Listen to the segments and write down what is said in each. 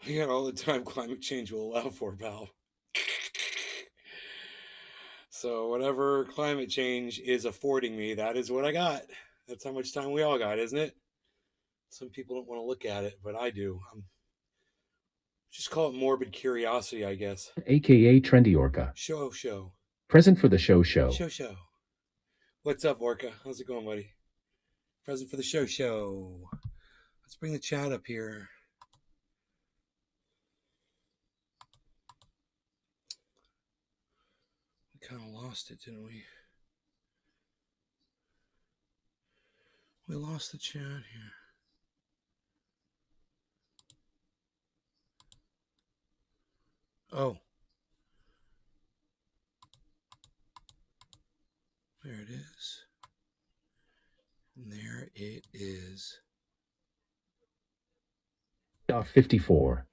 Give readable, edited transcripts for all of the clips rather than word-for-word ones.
I got all the time climate change will allow for, pal. So whatever climate change is affording me, that is what I got. That's how much time we all got, isn't it? Some people don't want to look at it, but I do. Just call it morbid curiosity, I guess. aka Trendy Orca. Show. Present for the show. Show. What's up, Orca? How's it going, buddy? Present for the show. Let's bring the chat up here. We kind of lost it, didn't we? We lost the chat here. Oh. There it is. And there it is. 54.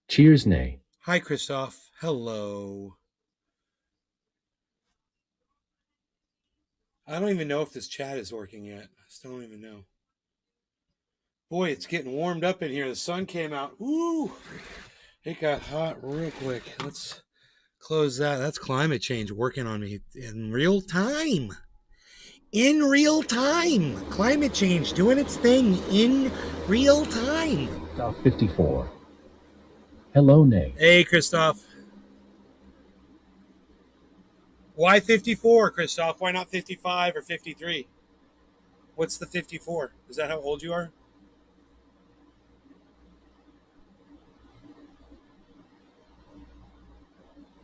Cheers, nay. Hi, Christoph. Hello. I don't even know if this chat is working yet. I still don't even know. Boy, it's getting warmed up in here. The sun came out. Woo! It got hot real quick. Let's close that. That's climate change working on me in real time. In real time. Climate change doing its thing in real time. 54. Hello, nay. Hey, Christoph. Why 54, Christoph? Why not 55 or 53? What's the 54? Is that how old you are?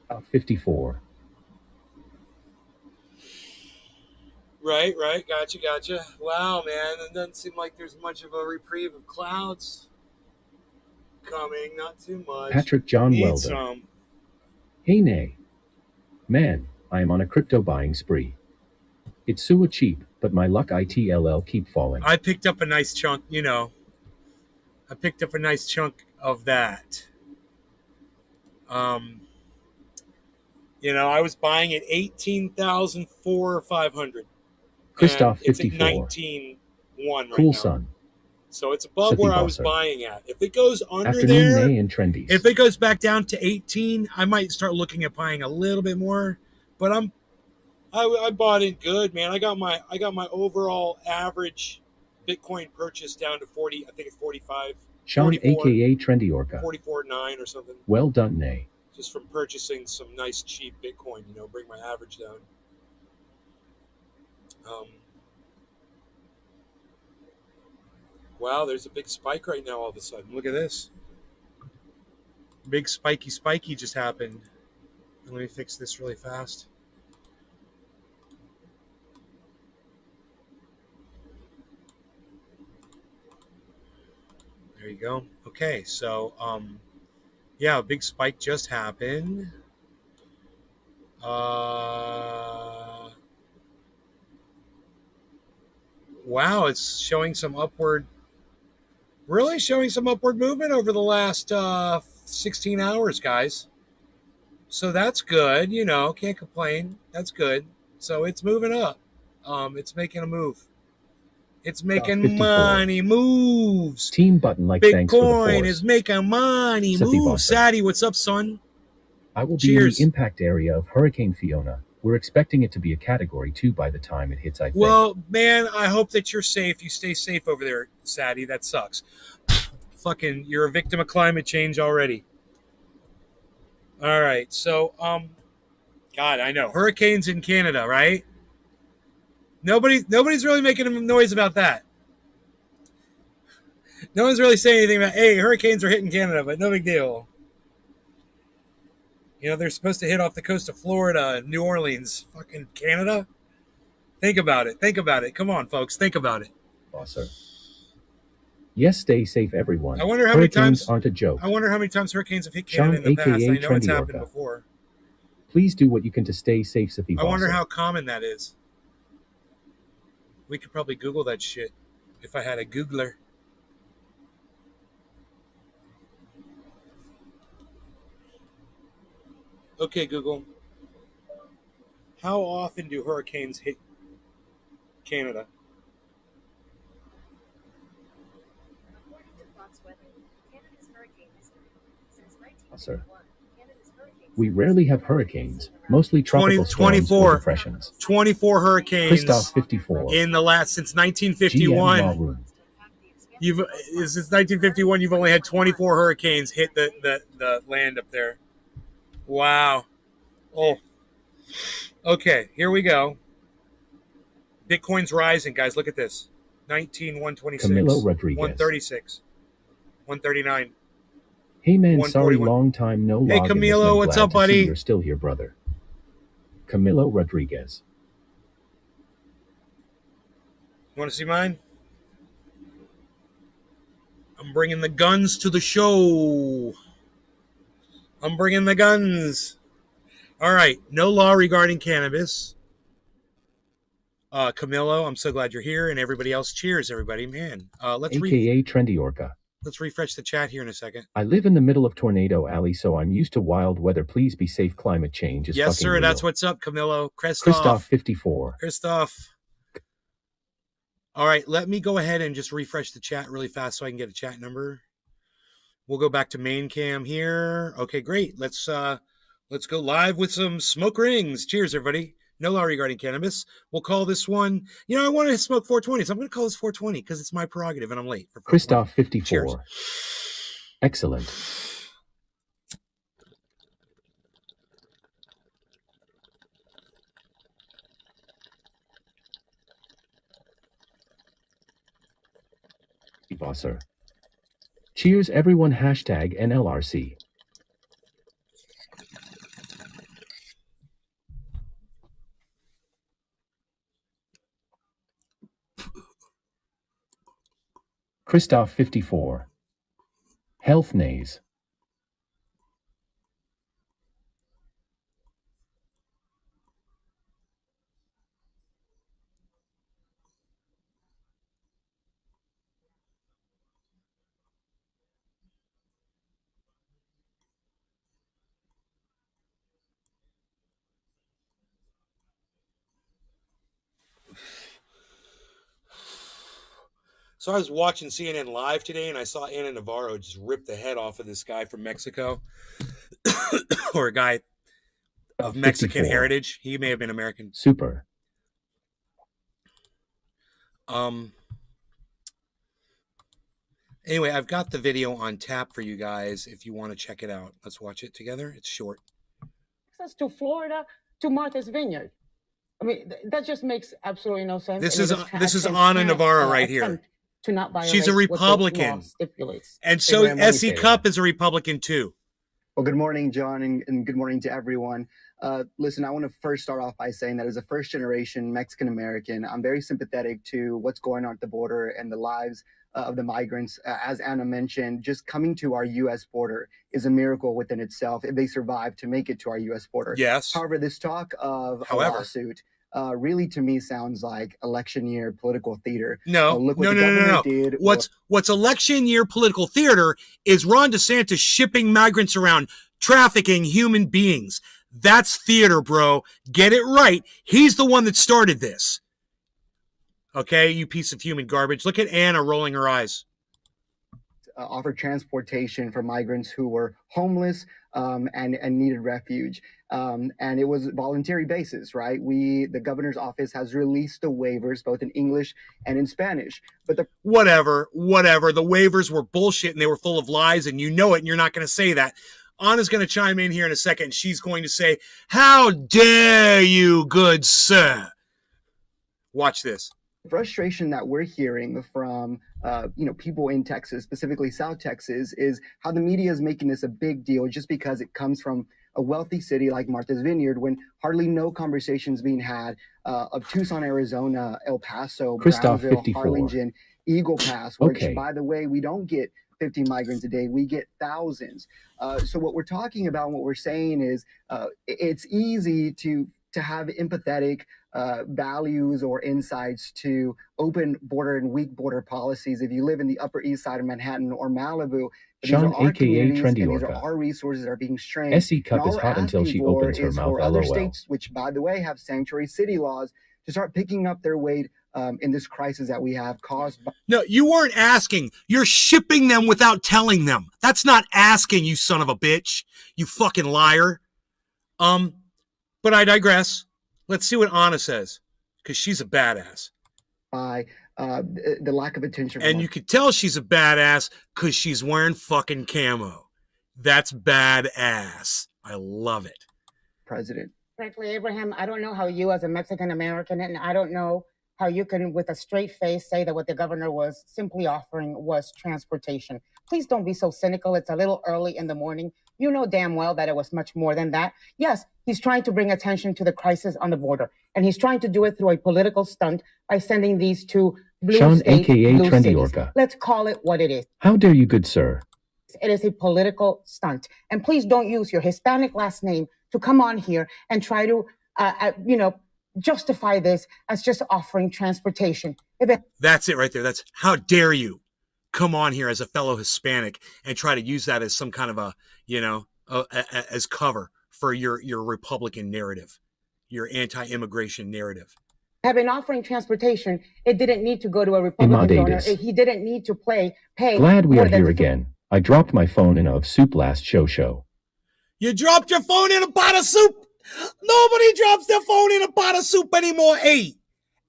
About 54. Right. Gotcha. Wow, man. It doesn't seem like there's much of a reprieve of clouds coming. Not too much. Patrick John Need Welder. some. Hey, nay. Man, I am on a crypto buying spree. It's so cheap, but my luck ITLL keep falling. I picked up a nice chunk, I picked up a nice chunk of that. I was buying at 18,400 or 500. Christoph, it's 54. at 19,1 right Cool now. son. So it's above where I was buying at. If it goes under Afternoon there, nay and trendies. if it goes back down to 18, I might start looking at buying a little bit more. But I bought in good, man. I got my overall average Bitcoin purchase down to 40. I think it's 45. Sean, 44, aka Trendy Orca. 44.9 or something. Well done, nay. Just from purchasing some nice cheap Bitcoin, bring my average down. Wow, there's a big spike right now all of a sudden. Look at this. Big spiky just happened. Let me fix this really fast. There you go. Okay, so yeah, a big spike just happened. Wow, it's showing some upward movement over the last 16 hours, guys. So that's good, can't complain. That's good. So it's moving up. It's making a move. It's making money moves. Team button like Bitcoin thanks for the is making money moves. Sadie, what's up, son? I will be in the impact area of Hurricane Fiona. We're expecting it to be a Category 2 by the time it hits, I think. Well, man, I hope that you're safe. You stay safe over there, Sadie. That sucks. Fucking, you're a victim of climate change already. All right, so, God, I know. Hurricanes in Canada, right? Nobody's really making a noise about that. No one's really saying anything about, hey, hurricanes are hitting Canada, but no big deal. They're supposed to hit off the coast of Florida, New Orleans, fucking Canada. Think about it. Come on, folks. Think about it. Awesome. Yes, stay safe, everyone. I wonder how many times aren't a joke. I wonder how many times hurricanes have hit Canada in the past. I know it's happened before. Please do what you can to stay safe, Safi. I wonder how common that is. We could probably Google that shit if I had a Googler. Okay, Google. How often do hurricanes hit Canada? According to Fox Weather, Canada's hurricane has Sir. We rarely have hurricanes, mostly tropical storms or depressions. 24 hurricanes. Christoph 54. In the last, since GM 1951. Law Room. Since 1951, you've only had 24 hurricanes hit the land up there. Wow. Oh. Okay, here we go. Bitcoin's rising, guys. Look at this. 126. Camilo Rodriguez. 136. 139. Hey man, sorry, long time no log. Hey Camilo, what's up, buddy? You're still here, brother. Camilo Rodriguez. You want to see mine? I'm bringing the guns to the show. I'm bringing the guns. All right. No law regarding cannabis. Camilo, I'm so glad you're here, and everybody else. Cheers, everybody, man. AKA Trendy Orca. Let's refresh the chat here in a second. I live in the middle of Tornado Alley, so I'm used to wild weather. Please be safe. Climate change is yes, fucking sir. real. That's what's up, Camilo. Christoph 54. Christoph. All right, let me go ahead and just refresh the chat really fast so I can get a chat number. We'll go back to main cam here. Okay, great. Let's go live with some smoke rings. Cheers, everybody. No law regarding cannabis. We'll call this one, I want to smoke 420, so I'm going to call this 420 because it's my prerogative and I'm late. For Christoph 54. Cheers. Excellent. Bosser. Cheers, everyone. Hashtag NLRC. Christoph 54. Health Nays. So I was watching CNN Live today, and I saw Ana Navarro just rip the head off of this guy from Mexico, or a guy of Mexican 54. heritage. He may have been American. Super. Anyway, I've got the video on tap for you guys if you want to check it out. Let's watch it together. It's short. Access to Florida, to Martha's Vineyard. I mean, that just makes absolutely no sense. This is Ana Navarro right here. To not violate She's a Republican, and so S.E. Cupp is a Republican too. Well, good morning, John, and good morning to everyone. Listen, I want to first start off by saying that as a first-generation Mexican-American, I'm very sympathetic to what's going on at the border and the lives of the migrants. As Anna mentioned, just coming to our U.S. border is a miracle within itself if they survive to make it to our U.S. border. Yes. However, this talk of a lawsuit really, to me, sounds like election year political theater. No. What's election year political theater is Ron DeSantis shipping migrants around, trafficking human beings. That's theater, bro. Get it right. He's the one that started this. Okay, you piece of human garbage. Look at Anna rolling her eyes. Offer transportation for migrants who were homeless and needed refuge. And it was voluntary basis, right? The governor's office has released the waivers, both in English and in Spanish. But whatever. The waivers were bullshit and they were full of lies, and you know it, and you're not going to say that. Anna's going to chime in here in a second, and she's going to say, "How dare you, good sir?" Watch this. Frustration that we're hearing from people in Texas, specifically South Texas, is how the media is making this a big deal just because it comes from a wealthy city like Martha's Vineyard, when hardly no conversations being had of Tucson, Arizona, El Paso, Christoph Brownsville, 54. Harlingen, Eagle Pass, which, okay, by the way, we don't get 50 migrants a day, we get thousands. So what we're talking about and what we're saying is it's easy to have empathetic values or insights to open border and weak border policies if you live in the Upper East Side of Manhattan or Malibu. Sean, aka Trendy Orca. These are our resources that are being strained. S.E. Cupp is hot until she opens her mouth. For other states, which, by the way, have sanctuary city laws, to start picking up their weight in this crisis that we have caused by. No, you weren't asking. You're shipping them without telling them. That's not asking, you son of a bitch. You fucking liar. But I digress. Let's see what Anna says, because she's a badass. By the lack of attention. And you could tell she's a badass because she's wearing fucking camo. That's badass. I love it. President. Frankly, Abraham, I don't know how you as a Mexican American, and I don't know how you can, with a straight face, say that what the governor was simply offering was transportation. Please don't be so cynical. It's a little early in the morning. You know damn well that it was much more than that. Yes, he's trying to bring attention to the crisis on the border, and he's trying to do it through a political stunt by sending these two blue Sean, states, a.k.a. blue Trendy cities. Orca. Let's call it what it is. How dare you, good sir? It is a political stunt. And please don't use your Hispanic last name to come on here and try to, justify this as just offering transportation. That's it right there. That's how dare you come on here as a fellow Hispanic and try to use that as some kind of a, as cover for your Republican narrative, your anti-immigration narrative. Have been offering transportation. It didn't need to go to a Republican donor. He didn't need to pay. Glad we are here again. I dropped my phone in a soup last show. You dropped your phone in a pot of soup? Nobody drops their phone in a pot of soup anymore. Hey,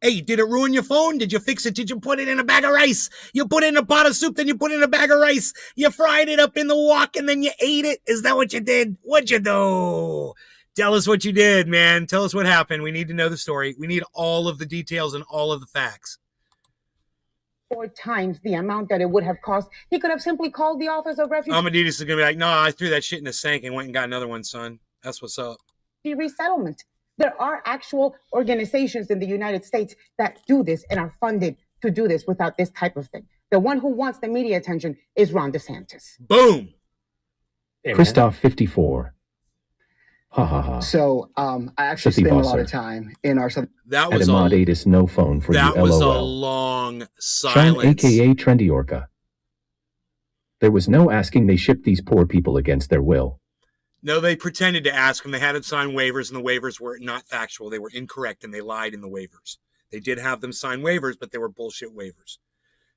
did it ruin your phone? Did you fix it? Did you put it in a bag of rice? You put it in a pot of soup, then you put it in a bag of rice. You fried it up in the wok, and then you ate it. Is that what you did? What'd you do? Tell us what you did, man. Tell us what happened. We need to know the story. We need all of the details and all of the facts. 4 times the amount that it would have cost. He could have simply called the Office of Refugee Amadeus is going to be like, no, I threw that shit in the sink and went and got another one, son. That's what's up. Resettlement. There are actual organizations in the United States that do this and are funded to do this without this type of thing. The one who wants the media attention is Ron DeSantis. Boom. Christoph 54. Ha ha ha. So I actually spend a lot of time in our that was a no phone for that you. was LOL. a long silence. Sean, aka Trendy Orca. There was no asking. They shipped these poor people against their will. No, they pretended to ask them. They had them sign waivers, and the waivers were not factual. They were incorrect, and they lied in the waivers. They did have them sign waivers, but they were bullshit waivers.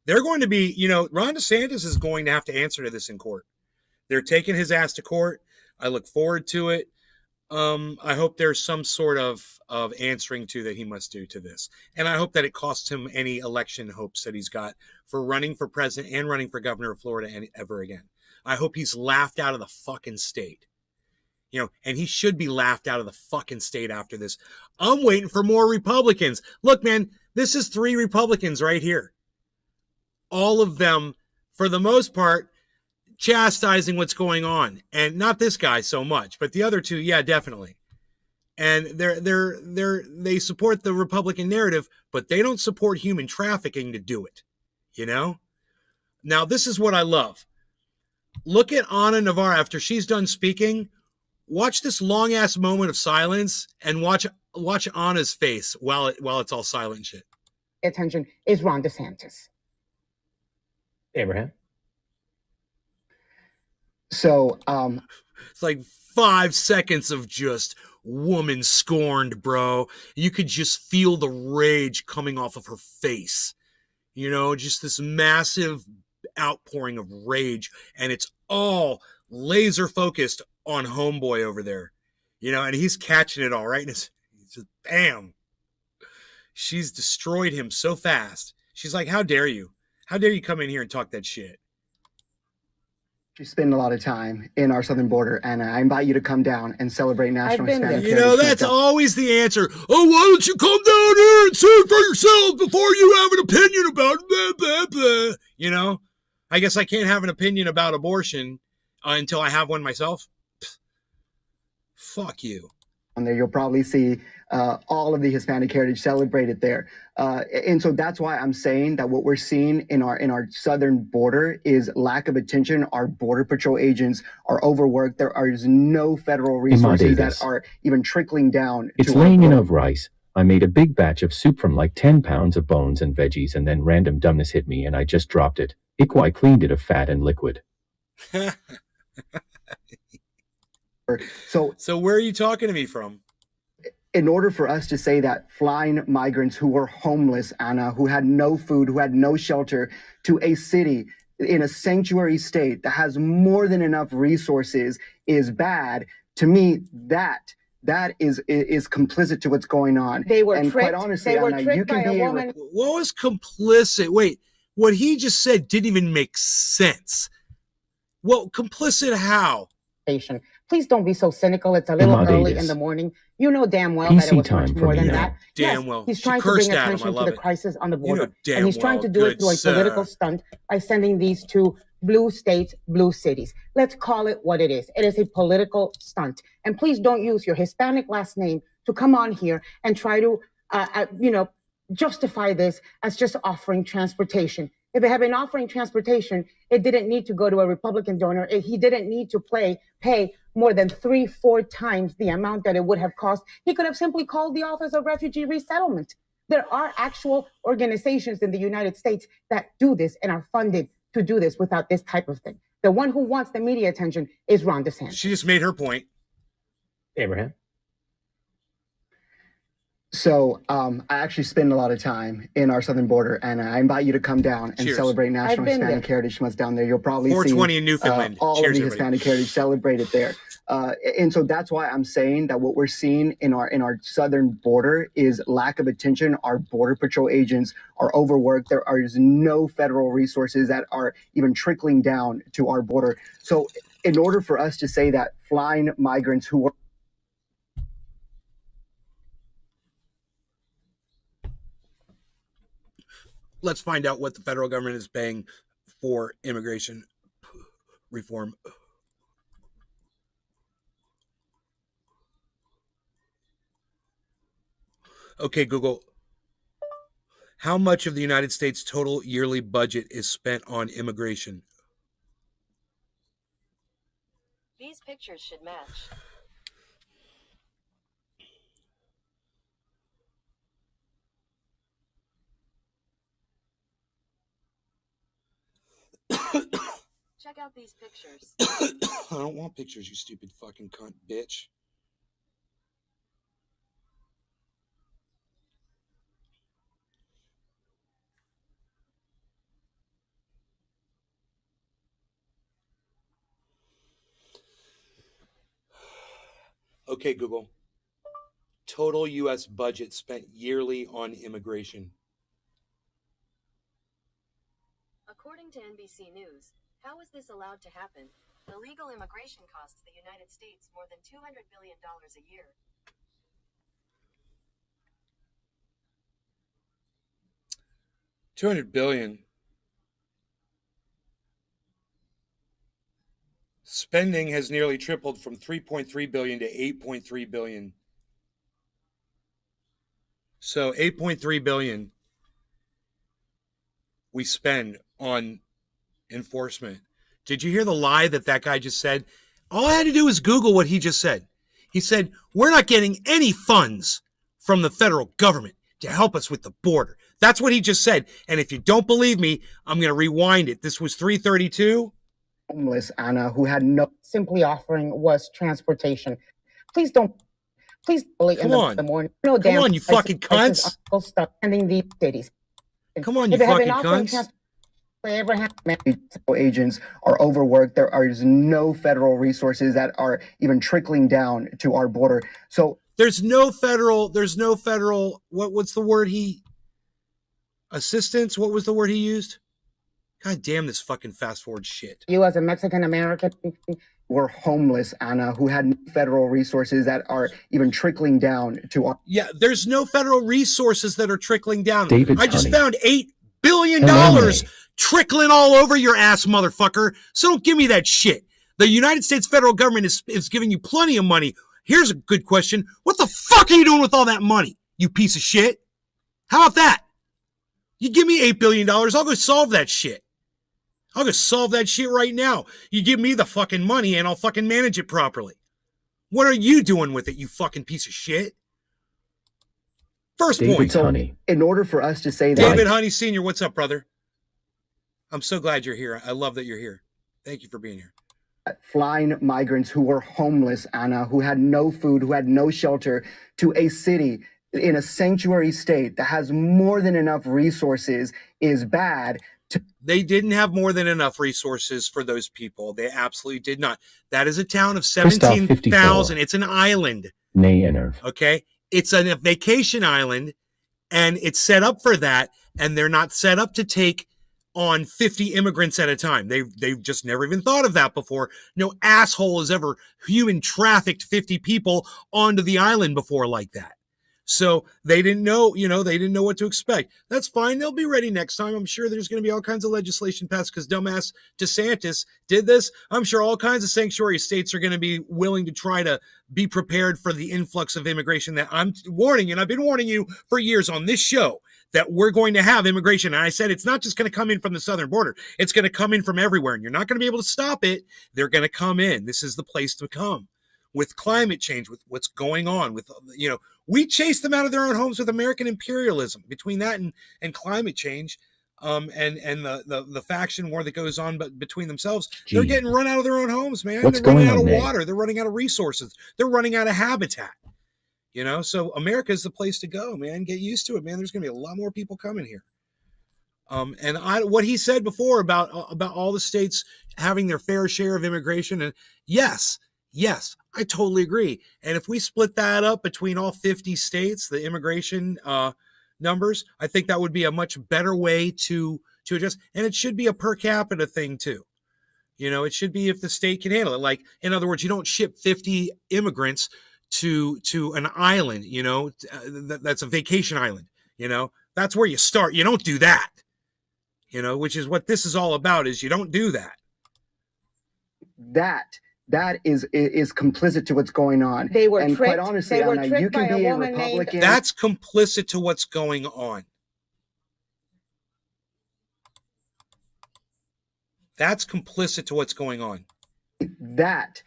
They're going to be, Ron DeSantis is going to have to answer to this in court. They're taking his ass to court. I look forward to it. I hope there's some sort of answering to that he must do to this. And I hope that it costs him any election hopes that he's got for running for president and running for governor of Florida ever again. I hope he's laughed out of the fucking state. And he should be laughed out of the fucking state after this. I'm waiting for more Republicans. Look, man, this is 3 Republicans right here. All of them, for the most part, chastising what's going on, and not this guy so much, but the other 2, yeah, definitely. And they support the Republican narrative, but they don't support human trafficking to do it. Now this is what I love. Look at Ana Navarro after she's done speaking. Watch this long ass moment of silence and watch Anna's face while it's all silent shit. Attention is Ron DeSantis. Abraham. So it's like 5 seconds of just woman scorned, bro. You could just feel the rage coming off of her face. Just this massive outpouring of rage, and it's all laser focused on homeboy over there. And he's catching it all right. And it's just bam. She's destroyed him so fast. She's like, how dare you? How dare you come in here and talk that shit? You spend a lot of time in our southern border, and I invite you to come down and celebrate National Hispanic Heritage. That's Month. always the answer. Oh, why don't you come down here and see it for yourself before you have an opinion about it? Blah, blah, blah. I guess I can't have an opinion about abortion until I have one myself. Pfft. Fuck you. On there, you'll probably see all of the Hispanic heritage celebrated there, and so that's why I'm saying that what we're seeing in our southern border is lack of attention. Our border patrol agents are overworked. There is no federal resources that are even trickling down. It's laying in of rice. I made a big batch of soup from like 10 pounds of bones and veggies, and then random dumbness hit me, and I just dropped it. I cleaned it of fat and liquid. So where are you talking to me from? in order for us to say that flying migrants who were homeless, Anna, who had no food, who had no shelter, to a city in a sanctuary state that has more than enough resources is bad, to me, that is complicit to what's going on. They were and tricked. Quite honestly, They were Anna, tricked you can by be a woman. What was complicit? Wait, what he just said didn't even make sense. Well, complicit how? Please don't be so cynical. It's a little early in the morning. You know damn well that it was much more than that. Damn well. He's trying to bring attention to the crisis on the border. And he's trying to do it through a political stunt by sending these two blue states, blue cities. Let's call it what it is. It is a political stunt. And please don't use your Hispanic last name to come on here and try to, justify this as just offering transportation. If it had been offering transportation, it didn't need to go to a Republican donor. He didn't need to pay more than 3-4 times the amount that it would have cost. He could have simply called the Office of Refugee Resettlement. There are actual organizations in the United States that do this and are funded to do this without this type of thing. The one who wants the media attention is Ron DeSantis. She just made her point. Abraham? So I actually spend a lot of time in our southern border, and I invite you to come down and celebrate National Hispanic Heritage Month down there. You'll probably see 420 in Newfoundland. All of the Hispanic heritage celebrated there. And so that's why I'm saying that what we're seeing in our southern border is lack of attention. Our Border Patrol agents are overworked. There is no federal resources that are even trickling down to our border. So in order for us to say that flying migrants who are Let's find out what the federal government is paying for immigration reform. Okay, Google. How much of the United States' total yearly budget is spent on immigration? These pictures should match. Check out these pictures. I don't want pictures, you stupid fucking cunt bitch. Okay, Google. Total U.S. budget spent yearly on immigration. According to NBC News, how is this allowed to happen? Illegal immigration costs the United States more than $200 billion a year. $200 billion. Spending has nearly tripled from $3.3 billion to $8.3 billion. So $8.3 billion we spend on enforcement. Did you hear the lie that guy just said? All I had to do was Google what he just said. He said, we're not getting any funds from the federal government to help us with the border. That's what he just said. And if you don't believe me, I'm going to rewind it. This was 332. Homeless, Anna, who had no... Simply offering was transportation. Please bully in the morning. No, come on, you fucking cunts. Ending these cities. Come on, you fucking cunts. Abraham agents are overworked. There is no federal resources that are even trickling down to our border. So there's no federal, what's the word assistance? What was the word he used? God damn this fucking fast forward shit. You as a Mexican American were homeless, Anna, who had federal resources that are even trickling down to our... Yeah, there's no federal resources that are trickling down. I just honey. found $8 billion trickling all over your ass, motherfucker. So don't give me that shit. The United States federal government is giving you plenty of money. Here's a good question. What the fuck are you doing with all that money, you piece of shit? How about that? You give me $8 billion, I'll go solve that shit. I'll just solve that shit right now. You give me the fucking money and I'll fucking manage it properly. What are you doing with it, you fucking piece of shit? First point. Honey. In order for us to say that... David Honey Sr., what's up, brother? I'm so glad you're here. I love that you're here. Thank you for being here. flying migrants who were homeless, Anna, who had no food, who had no shelter, to a city in a sanctuary state that has more than enough resources is bad. They didn't have more than enough resources for those people. They absolutely did not. That is a town of 17,000. It's an island. Okay? It's a vacation island, and it's set up for that, and they're not set up to take on 50 immigrants at a time. They've just never even thought of that before. No asshole has ever human trafficked 50 people onto the island before like that. So they didn't know, they didn't know what to expect. That's fine. They'll be ready next time. I'm sure there's going to be all kinds of legislation passed because dumbass DeSantis did this. I'm sure all kinds of sanctuary states are going to be willing to try to be prepared for the influx of immigration that I'm warning you, and I've been warning you for years on this show that we're going to have immigration. And I said it's not just going to come in from the southern border. It's going to come in from everywhere, and you're not going to be able to stop it. They're going to come in. This is the place to come. With climate change, with what's going on, with, we chase them out of their own homes with American imperialism. Between that and climate change, and the faction war that goes on, but between themselves, they're getting run out of their own homes, man. They're running out of water. They're running out of resources. They're running out of habitat. So America is the place to go, man. Get used to it, man. There's going to be a lot more people coming here. And what he said before about all the states having their fair share of immigration, and yes, I totally agree. And if we split that up between all 50 states, the immigration numbers, I think that would be a much better way to adjust. And it should be a per capita thing too. It should be if the state can handle it. Like, in other words, you don't ship 50 immigrants to an island, that's a vacation island. That's where you start. You don't do that, which is what this is all about, is you don't do that. That is complicit to what's going on. They were tricked. Quite honestly, Anna, you can be a Republican. That's complicit to what's going on. That's complicit to what's going on. That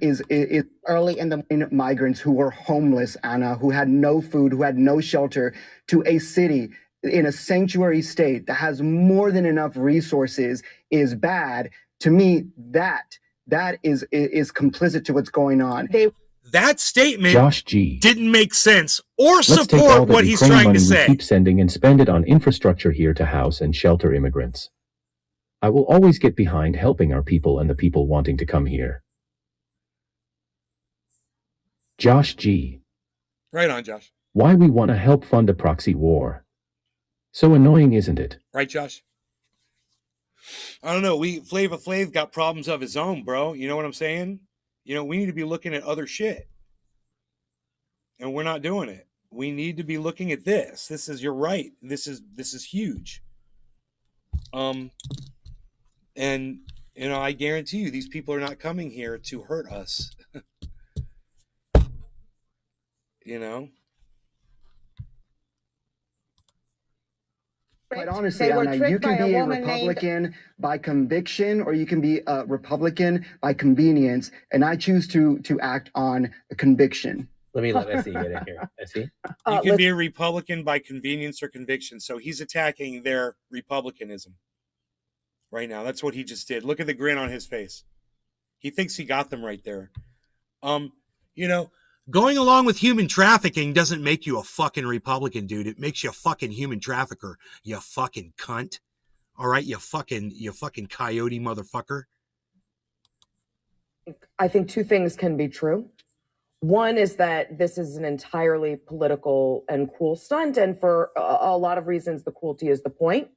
is early in the migrants who were homeless, Anna, who had no food, who had no shelter, to a city in a sanctuary state that has more than enough resources is bad. To me, that is complicit to what's going on. That statement, Josh G, didn't make sense or Let's take all support the what he's Ukraine trying money to we say. keep sending and spend it on infrastructure here to house and shelter immigrants. I will always get behind helping our people and the people wanting to come here. Josh G. Right on, Josh. Why we want to help fund a proxy war? So annoying, isn't it? Right, Josh? I don't know. Flava Flav got problems of his own, bro. You know what I'm saying? We need to be looking at other shit. And we're not doing it. We need to be looking at this. You're right. This is huge. And I guarantee you these people are not coming here to hurt us. Quite honestly, Anna, you can be a Republican by conviction, or you can be a Republican by convenience. And I choose to act on a conviction. Let me let Essie get in here. Essie? You can be a Republican by convenience or conviction. So he's attacking their Republicanism right now. That's what he just did. Look at the grin on his face. He thinks he got them right there. Going along with human trafficking doesn't make you a fucking Republican, dude. It makes you a fucking human trafficker, you fucking cunt. All right, you fucking coyote motherfucker. I think two things can be true. One is that this is an entirely political and cruel stunt, and for a lot of reasons, the cruelty is the point.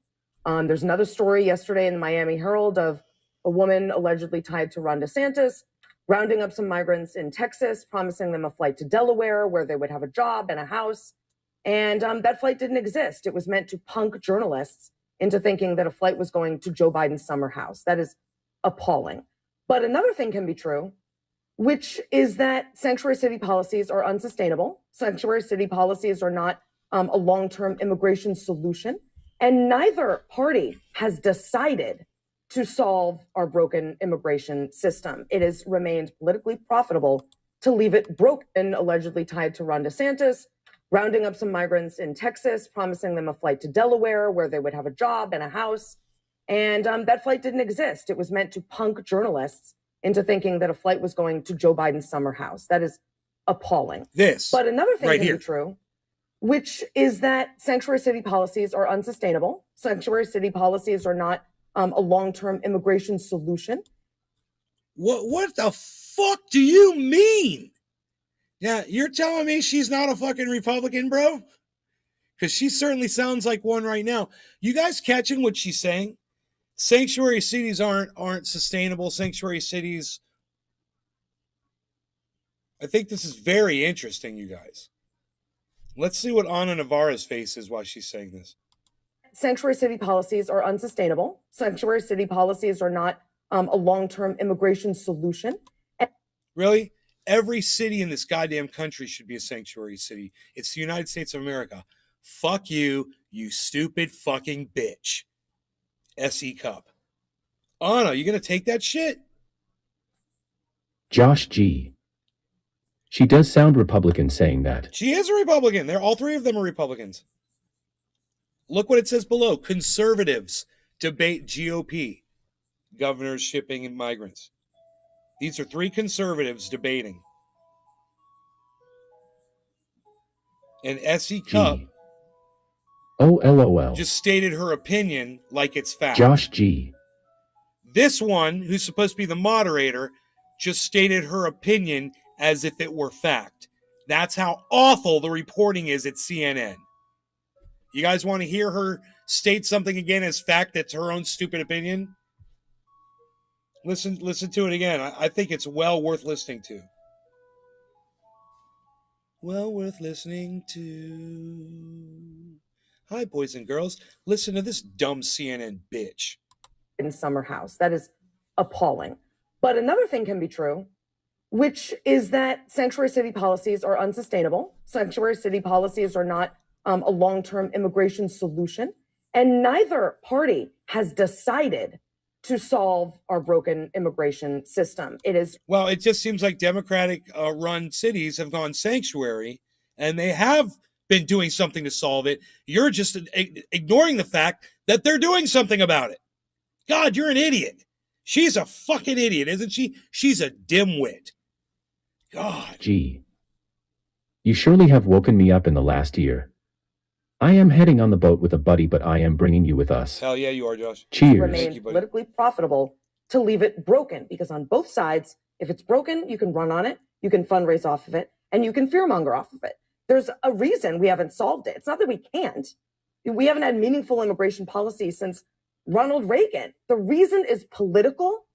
There's another story yesterday in the Miami Herald of a woman allegedly tied to Ron DeSantis, rounding up some migrants in Texas, promising them a flight to Delaware where they would have a job and a house. And that flight didn't exist. It was meant to punk journalists into thinking that a flight was going to Joe Biden's summer house. That is appalling. But another thing can be true, which is that sanctuary city policies are unsustainable. Sanctuary city policies are not a long-term immigration solution. And neither party has decided to solve our broken immigration system. It has remained politically profitable to leave it broken, allegedly tied to Ron DeSantis, rounding up some migrants in Texas, promising them a flight to Delaware where they would have a job and a house. And that flight didn't exist. It was meant to punk journalists into thinking that a flight was going to Joe Biden's summer house. That is appalling. This. But another thing right can here. be true, which is that sanctuary city policies are unsustainable. Sanctuary city policies are not a long-term immigration solution. What the fuck do you mean? Yeah, you're telling me she's not a fucking Republican, bro? Because she certainly sounds like one right now. You guys catching what she's saying? Sanctuary cities aren't sustainable. Sanctuary cities. I think this is very interesting, you guys. Let's see what Ana Navarro's face is while she's saying this. Sanctuary city policies are unsustainable. Sanctuary city policies are not a long-term immigration solution. Really? Every city in this goddamn country should be a sanctuary city. It's the United States of America. Fuck you, you stupid fucking bitch. SE Cup. Anna, you gonna take that shit? Josh G. She does sound Republican saying that. She is a Republican. All three of them are Republicans. Look what it says below. Conservatives debate GOP. Governors shipping and migrants. These are three conservatives debating. And SE Cup LOL. just stated her opinion like it's fact. Josh G. This one, who's supposed to be the moderator, just stated her opinion as if it were fact. That's how awful the reporting is at CNN. You guys want to hear her state something again as fact that's her own stupid opinion? Listen to it again. I think it's well worth listening to. Well worth listening to. Hi, boys and girls. Listen to this dumb CNN bitch. In summer house. That is appalling. But another thing can be true, which is that sanctuary city policies are unsustainable. Sanctuary city policies are not a long-term immigration solution. And neither party has decided to solve our broken immigration system. It is. Well, it just seems like Democratic run cities have gone sanctuary, and they have been doing something to solve it. You're just ignoring the fact that they're doing something about it. God, you're an idiot. She's a fucking idiot, isn't she? She's a dimwit. God. Gee. You surely have woken me up in the last year. I am heading on the boat with a buddy, but I am bringing you with us. Hell yeah, you are, Josh. Cheers. Remains politically profitable to leave it broken, because on both sides, if it's broken, you can run on it, you can fundraise off of it, and you can fearmonger off of it. There's a reason we haven't solved it. It's not that we can't. We haven't had meaningful immigration policy since Ronald Reagan. The reason is political,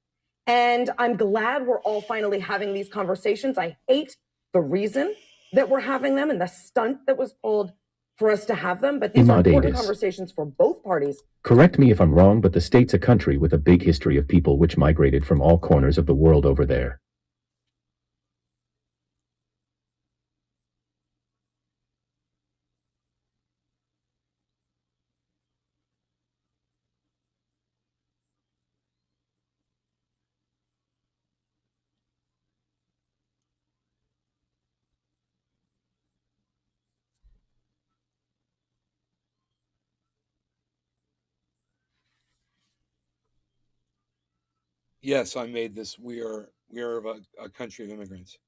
and I'm glad we're all finally having these conversations. I hate the reason that we're having them and the stunt that was pulled for us to have them, but these are important conversations for both parties. Correct me if I'm wrong, but the state's a country with a big history of people which migrated from all corners of the world over there. Yes, I made this. We are a country of immigrants.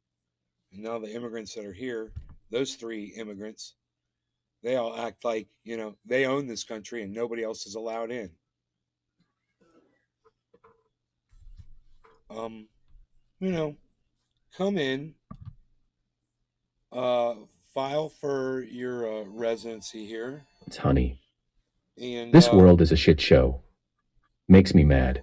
And now the immigrants that are here, those three immigrants, they all act like, they own this country and nobody else is allowed in. Come in, file for your residency here. It's honey. And this world is a shit show. Makes me mad.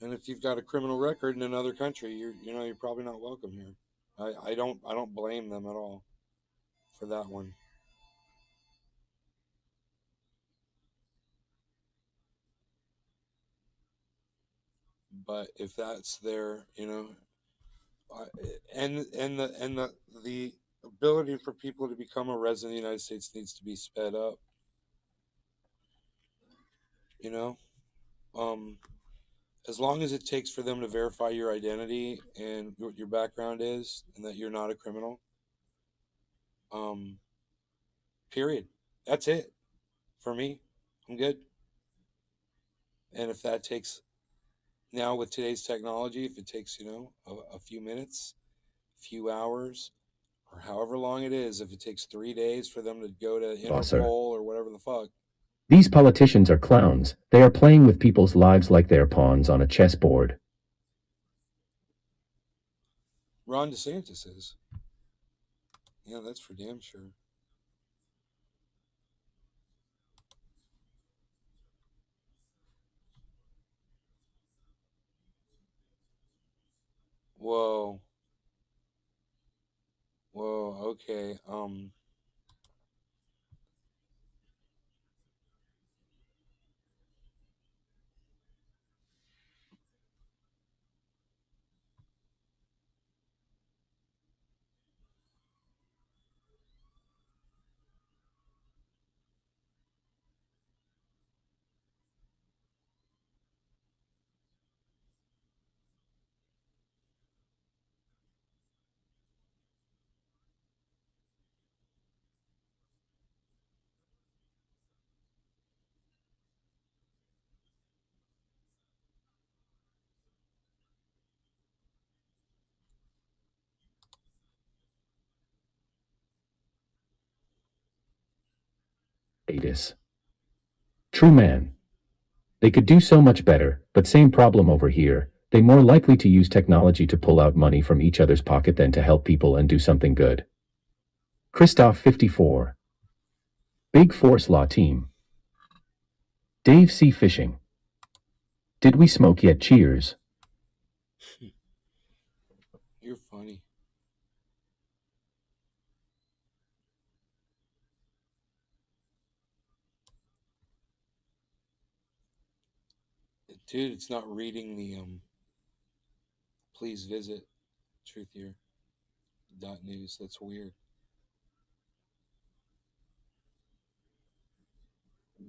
And if you've got a criminal record in another country, you're probably not welcome here. I don't blame them at all for that one. But if that's their, and the ability for people to become a resident of the United States needs to be sped up. As long as it takes for them to verify your identity and what your background is, and that you're not a criminal. Period. That's it for me. I'm good. And if that takes, now with today's technology, if it takes, a few minutes, a few hours, or however long it is, if it takes 3 days for them to go to Boss, sir. Interpol or whatever the fuck. These politicians are clowns. They are playing with people's lives like they're pawns on a chessboard. Ron DeSantis is. Yeah, that's for damn sure. Whoa. Whoa, okay. Atis. True man. They could do so much better, but same problem over here. They more likely to use technology to pull out money from each other's pocket than to help people and do something good. Christoph 54. Big Force Law Team. Dave C. Fishing. Did we smoke yet? Cheers. You're funny. Dude, it's not reading the please visit truthier.news. That's weird.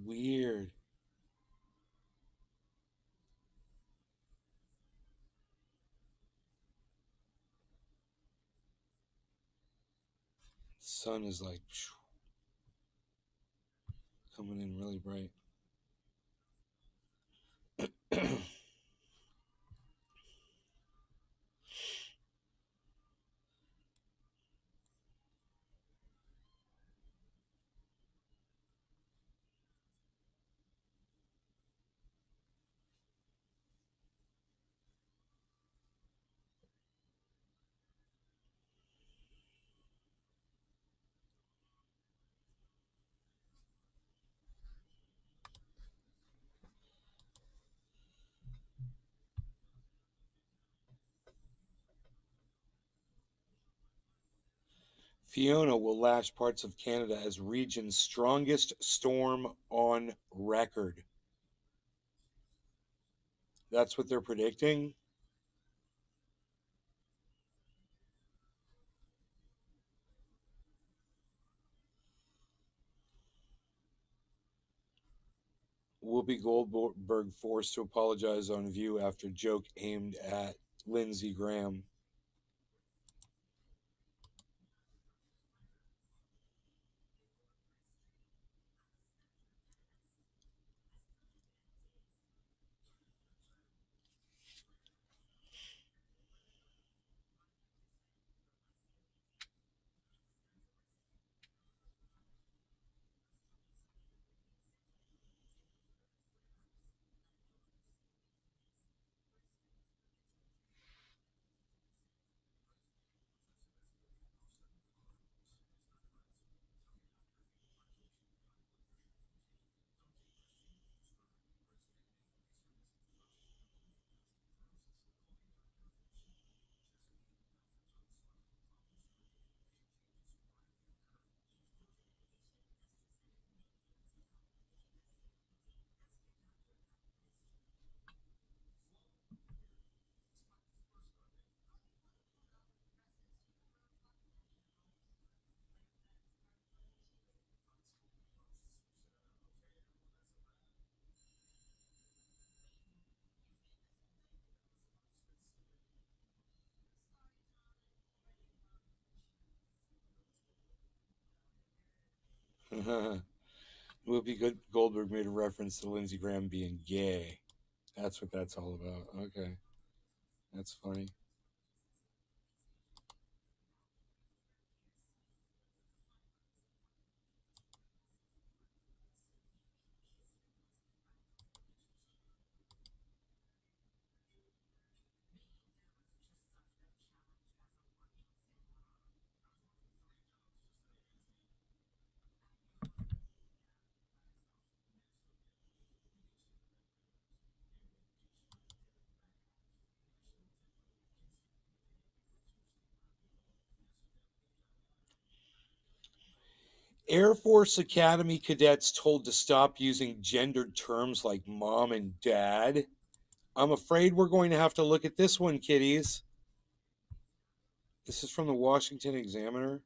Weird. The sun is like coming in really bright. Fiona will lash parts of Canada as region's strongest storm on record. That's what they're predicting. Whoopi Goldberg forced to apologize on View after joke aimed at Lindsey Graham. Whoopi Goldberg made a reference to Lindsey Graham being gay. That's what that's all about. Okay. That's funny. Air Force Academy cadets told to stop using gendered terms like mom and dad. I'm afraid we're going to have to look at this one, kiddies. This is from the Washington Examiner.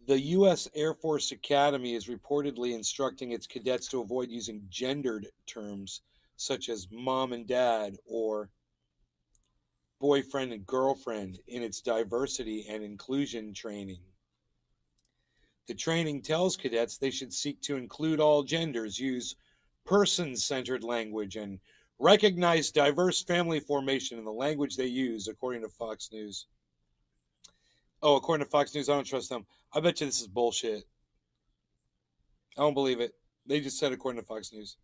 The U.S. Air Force Academy is reportedly instructing its cadets to avoid using gendered terms such as mom and dad or boyfriend and girlfriend in its diversity and inclusion training. The training tells cadets they should seek to include all genders, use person-centered language, and recognize diverse family formation in the language they use, according to Fox News. Oh, according to Fox News, I don't trust them. I bet you this is bullshit. I don't believe it. They just said according to Fox News.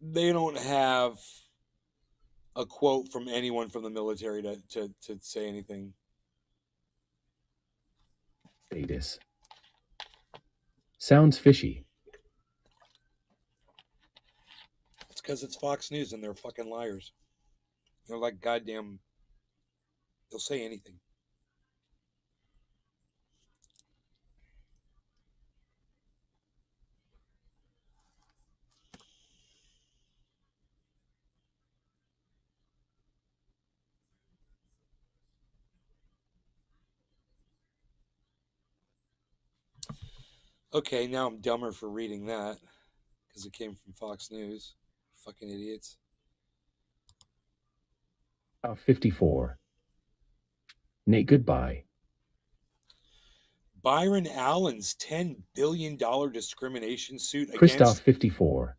They don't have a quote from anyone from the military to say anything. Status. Sounds fishy. It's because it's Fox News and they're fucking liars. They're like goddamn. They'll say anything. Okay, now I'm dumber for reading that because it came from Fox News. Fucking idiots. 54. Nate, goodbye. Byron Allen's $10 billion discrimination suit Christoph 54.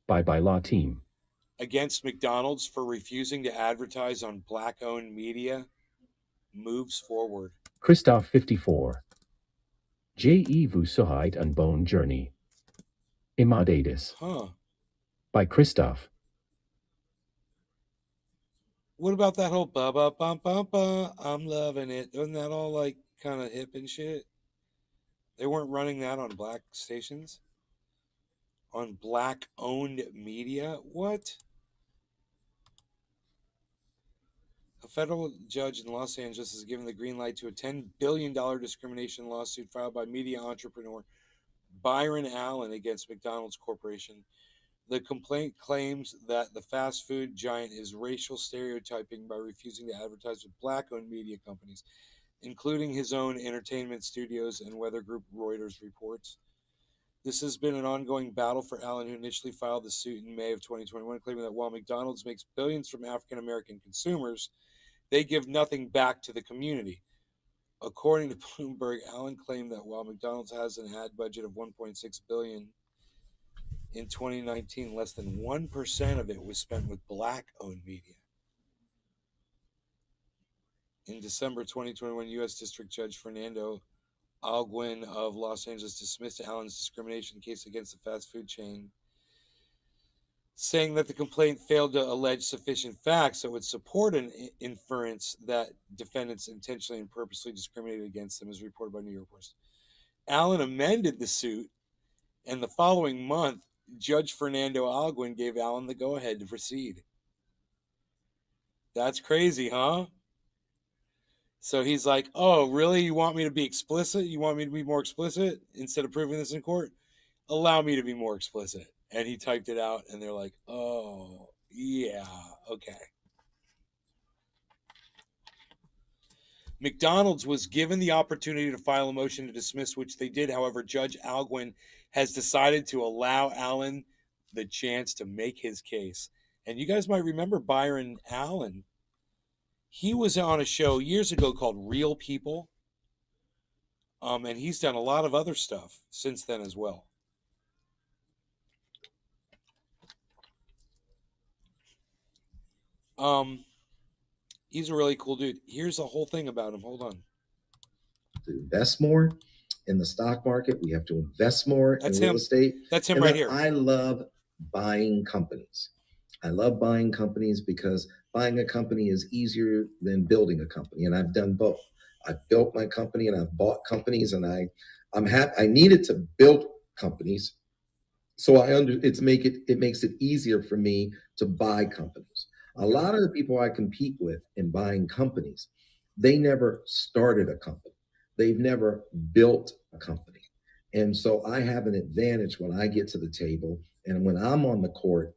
Bye-bye law team. Against McDonald's for refusing to advertise on black-owned media moves forward. Christoph 54. J.E. Vusuheit Unbone Journey. Imadatis. Huh. By Christoph. What about that whole ba-ba-bum-bum-bum? I'm loving it. Wasn't that all like kind of hip and shit? They weren't running that on black stations? On black-owned media? What? A federal judge in Los Angeles has given the green light to a $10 billion discrimination lawsuit filed by media entrepreneur Byron Allen against McDonald's Corporation. The complaint claims that the fast food giant is racial stereotyping by refusing to advertise with black-owned media companies, including his own entertainment studios and weather group Reuters reports. This has been an ongoing battle for Allen, who initially filed the suit in May of 2021, claiming that while McDonald's makes billions from African-American consumers, they give nothing back to the community. According to Bloomberg, Allen claimed that while McDonald's has an ad budget of $1.6 billion in 2019, less than 1% of it was spent with black-owned media. In December 2021, U.S. District Judge Fernando Alguin of Los Angeles dismissed Allen's discrimination case against the fast food chain, saying that the complaint failed to allege sufficient facts that would support an inference that defendants intentionally and purposely discriminated against them, as reported by New York Post. Allen amended the suit, and the following month, Judge Fernando Alguin gave Allen the go-ahead to proceed. That's crazy, huh? So he's like, oh, really? You want me to be explicit? You want me to be more explicit instead of proving this in court? Allow me to be more explicit. And he typed it out, and they're like, oh, Yeah, okay. McDonald's was given the opportunity to file a motion to dismiss, which they did. However, Judge Alguin has decided to allow Allen the chance to make his case. And you guys might remember Byron Allen. He was on a show years ago called Real People. And he's done a lot of other stuff since then as well. He's a really cool dude. Here's the whole thing about him. Hold on. To invest more in the stock market. We have to invest more That's in real him. estate. That's him And right then here. I love buying companies. I love buying companies because buying a company is easier than building a company. And I've done both. I've built my company and I've bought companies, and I'm happy. I needed to build companies. So it makes it easier for me to buy companies. A lot of the people I compete with in buying companies, they never started a company. They've never built a company. And so I have an advantage when I get to the table, and when I'm on the court,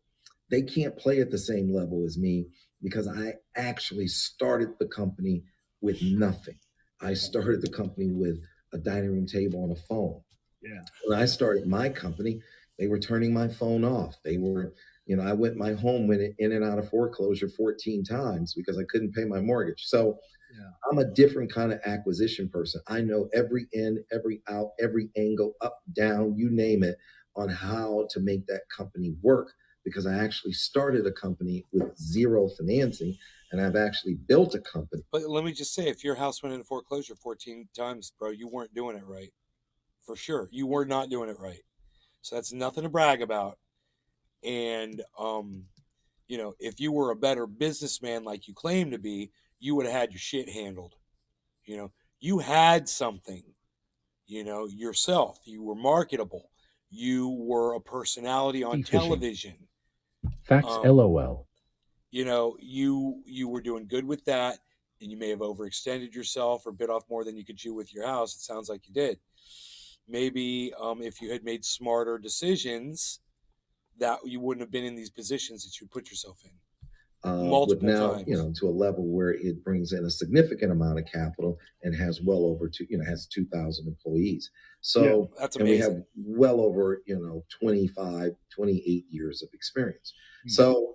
they can't play at the same level as me because I actually started the company with nothing. I started the company with a dining room table and a phone. Yeah. When I started my company, they were turning my phone off. They were, I my home went in and out of foreclosure 14 times because I couldn't pay my mortgage. So Yeah. I'm a different kind of acquisition person. I know every in, every out, every angle, up, down, you name it, on how to make that company work, because I actually started a company with zero financing, and I've actually built a company. But let me just say, if your house went into foreclosure 14 times, bro, you weren't doing it right. For sure. You were not doing it right. So that's nothing to brag about. And, if you were a better businessman like you claim to be, you would have had your shit handled. You had something, yourself. You were marketable. You were a personality on Fishing. television. Facts, LOL. You were doing good with that, and you may have overextended yourself or bit off more than you could chew with your house. It sounds like you did. Maybe if you had made smarter decisions, that you wouldn't have been in these positions that you put yourself in. Multiple times. To a level where it brings in a significant amount of capital and has well over has 2,000 employees. So that's amazing. And we have well over 25, 28 years of experience. Mm-hmm. So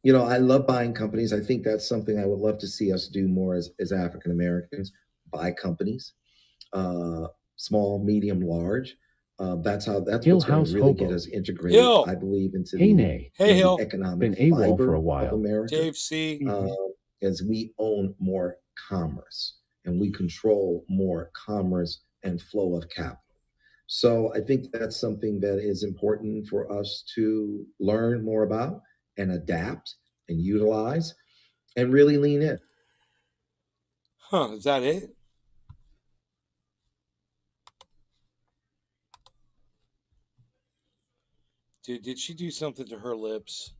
I love buying companies. I think that's something I would love to see us do more as African Americans. Buy companies, small, medium, large. That's what's going to really get us integrated, I believe, into the economic fiber of America. Dave C. As we own more commerce and we control more commerce and flow of capital. So I think that's something that is important for us to learn more about and adapt and utilize and really lean in. Huh, is that it? Dude, did she do something to her lips?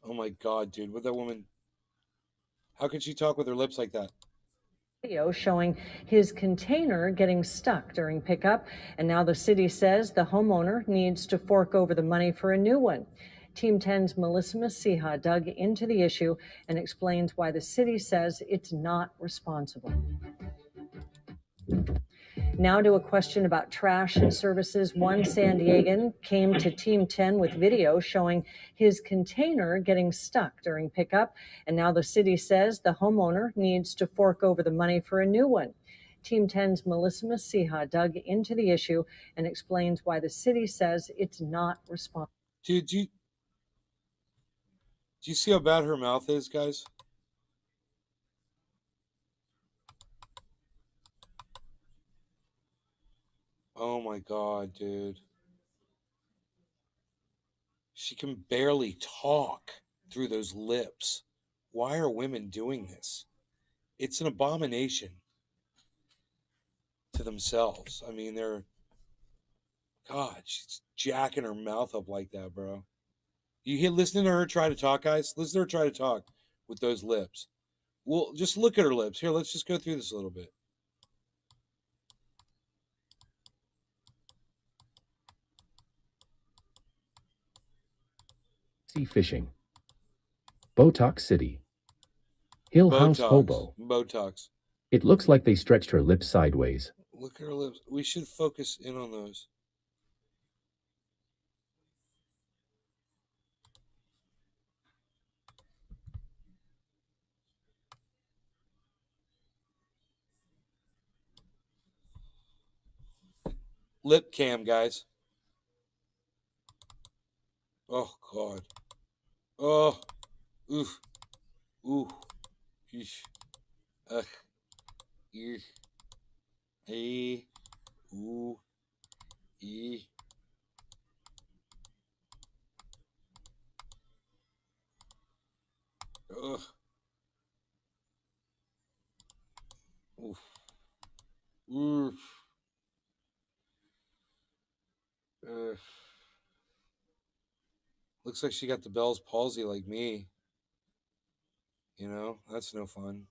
Oh my God, dude. With that woman, how could she talk with her lips like that? Video showing his container getting stuck during pickup, and now the city says the homeowner needs to fork over the money for a new one. Team 10's Melissa Masiha dug into the issue and explains why the city says it's not responsible. Now to a question about trash services. One San Diegan came to Team 10 with video showing his container getting stuck during pickup, and now the city says the homeowner needs to fork over the money for a new one. Team 10's Melissa Masiha dug into the issue and explains why the city says it's not responsible. Dude, do you see how bad her mouth is, guys? Oh my God, dude. She can barely talk through those lips. Why are women doing this? It's an abomination to themselves. I mean, God, she's jacking her mouth up like that, bro. Listen to her try to talk, guys? Listen to her try to talk with those lips. Well, just look at her lips. Here, let's just go through this a little bit. Sea fishing. Botox City. Hill House Hobo. Botox. It looks like they stretched her lips sideways. Look at her lips. We should focus in on those. Lip cam, guys. Oh, God. Oh. Oof. Ooh. Eesh. Ugh. Eesh. E. Ooh. E. Ugh. Oof. Oof. Looks like she got the Bell's palsy like me. You know, that's no fun.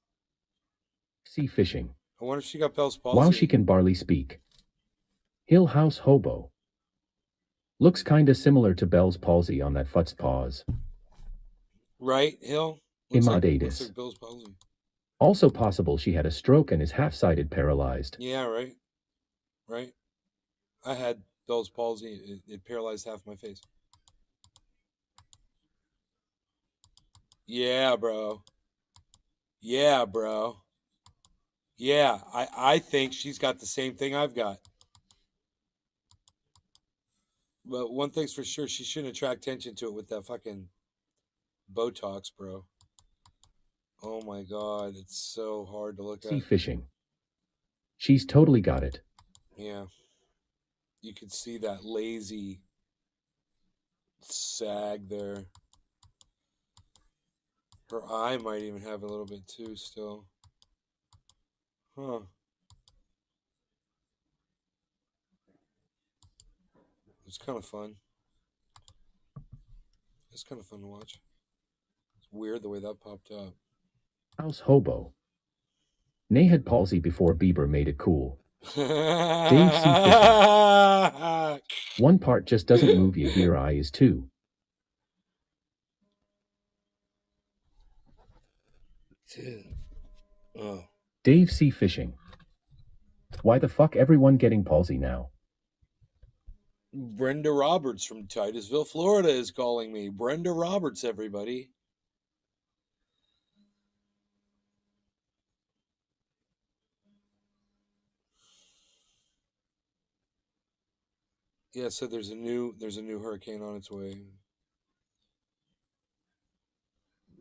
Sea fishing. I wonder if she got Bell's palsy. While she can barely speak. Hill House Hobo. Looks kinda similar to Bell's palsy on that futz paws. Right, Hill? Looks like Bell's palsy. Also possible she had a stroke and is half-sided paralyzed. Yeah, right. Right. I had Bell's palsy. It paralyzed half my face. Yeah, bro. Yeah, bro. Yeah, I think she's got the same thing I've got. But one thing's for sure, she shouldn't attract attention to it with that fucking Botox, bro. Oh my God, it's so hard to look at. Sea fishing. She's totally got it. Yeah. You can see that lazy sag there. Her eye might even have a little bit too still. Huh. It's kind of fun. It's kind of fun to watch. It's weird the way that popped up. House Hobo. Nay had palsy before Bieber made it cool. Dave C. Fisher. One part just doesn't move you here. Eye is too. Oh. Dave C. Fishing. Why the fuck everyone getting palsy now? Brenda Roberts from Titusville, Florida is calling me. Brenda Roberts, everybody. Yeah, so there's a new hurricane on its way.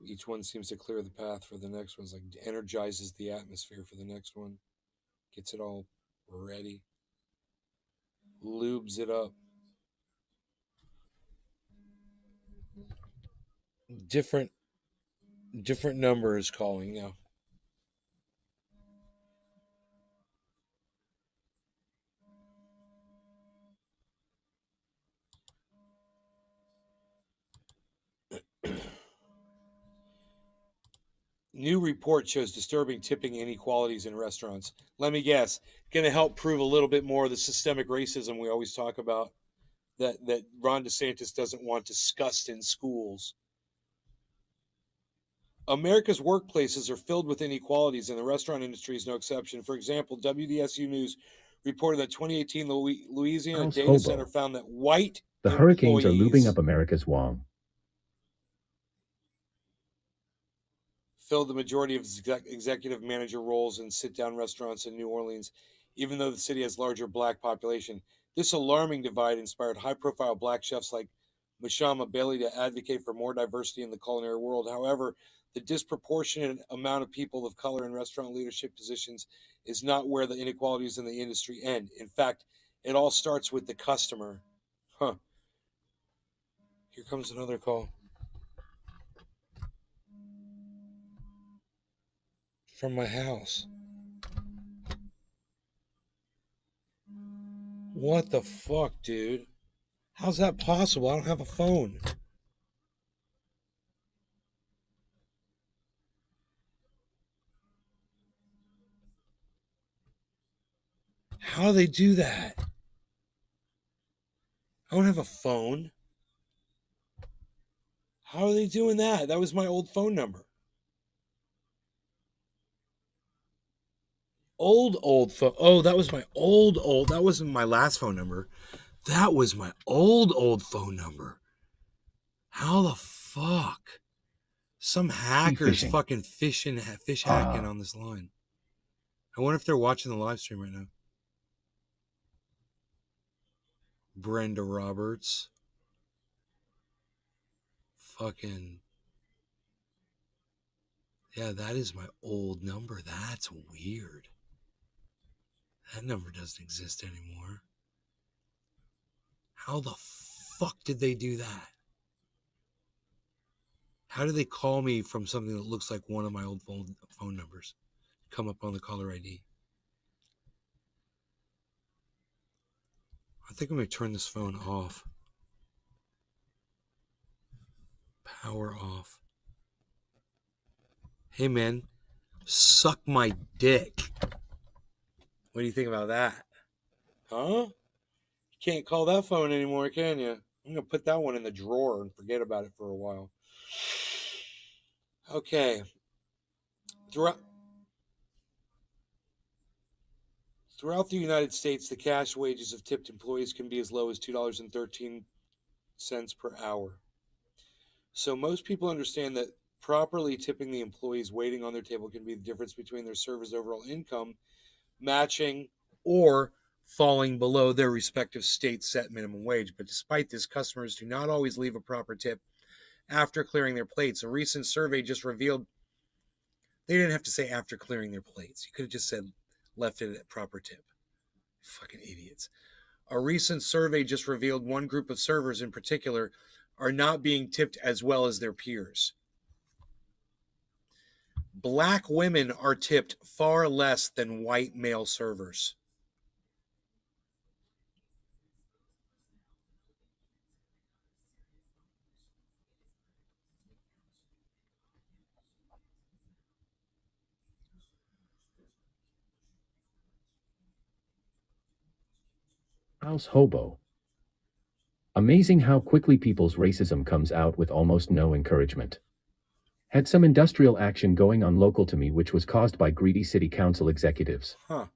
Each one seems to clear the path for the next one. It's like energizes the atmosphere for the next one. Gets it all ready. Lubes it up. Different number is calling now. New report shows disturbing tipping inequalities in restaurants. Let me guess, going to help prove a little bit more of the systemic racism we always talk about that Ron DeSantis doesn't want discussed in schools. America's workplaces are filled with inequalities, and the restaurant industry is no exception. For example, WDSU News reported that 2018 Louisiana House Data Hobo. Center found that white The hurricanes are lubing up America's wong. Filled the majority of executive manager roles in sit-down restaurants in New Orleans, even though the city has larger black population. This alarming divide inspired high-profile black chefs like Mashama Bailey to advocate for more diversity in the culinary world. However, the disproportionate amount of people of color in restaurant leadership positions is not where the inequalities in the industry end. In fact, it all starts with the customer. Huh. Here comes another call. From my house. What the fuck, dude? How's that possible? I don't have a phone. How do they do that? I don't have a phone. How are they doing that? That was my old phone number. Old phone. Oh, that was my old. That wasn't my last phone number. That was my old phone number. How the fuck? Some hackers phishing. fucking fish hacking on this line. I wonder if they're watching the live stream right now. Brenda Roberts. Fucking. Yeah, that is my old number. That's weird. That number doesn't exist anymore. How the fuck did they do that? How do they call me from something that looks like one of my old phone numbers? Come up on the caller ID. I think I'm going to turn this phone off. Power off. Hey, man, suck my dick. What do you think about that? Huh? You can't call that phone anymore, can you? I'm going to put that one in the drawer and forget about it for a while. Okay. Throughout the United States, the cash wages of tipped employees can be as low as $2.13 per hour. So most people understand that properly tipping the employees waiting on their table can be the difference between their server's overall income matching or falling below their respective state set minimum wage. But despite this, customers do not always leave a proper tip after clearing their plates. A recent survey just revealed they didn't have to say after clearing their plates. You could have just said left it at proper tip. Fucking idiots. A recent survey just revealed one group of servers in particular are not being tipped as well as their peers. Black women are tipped far less than white male servers. House hobo. Amazing how quickly people's racism comes out with almost no encouragement. Had some industrial action going on local to me which was caused by greedy city council executives. Huh.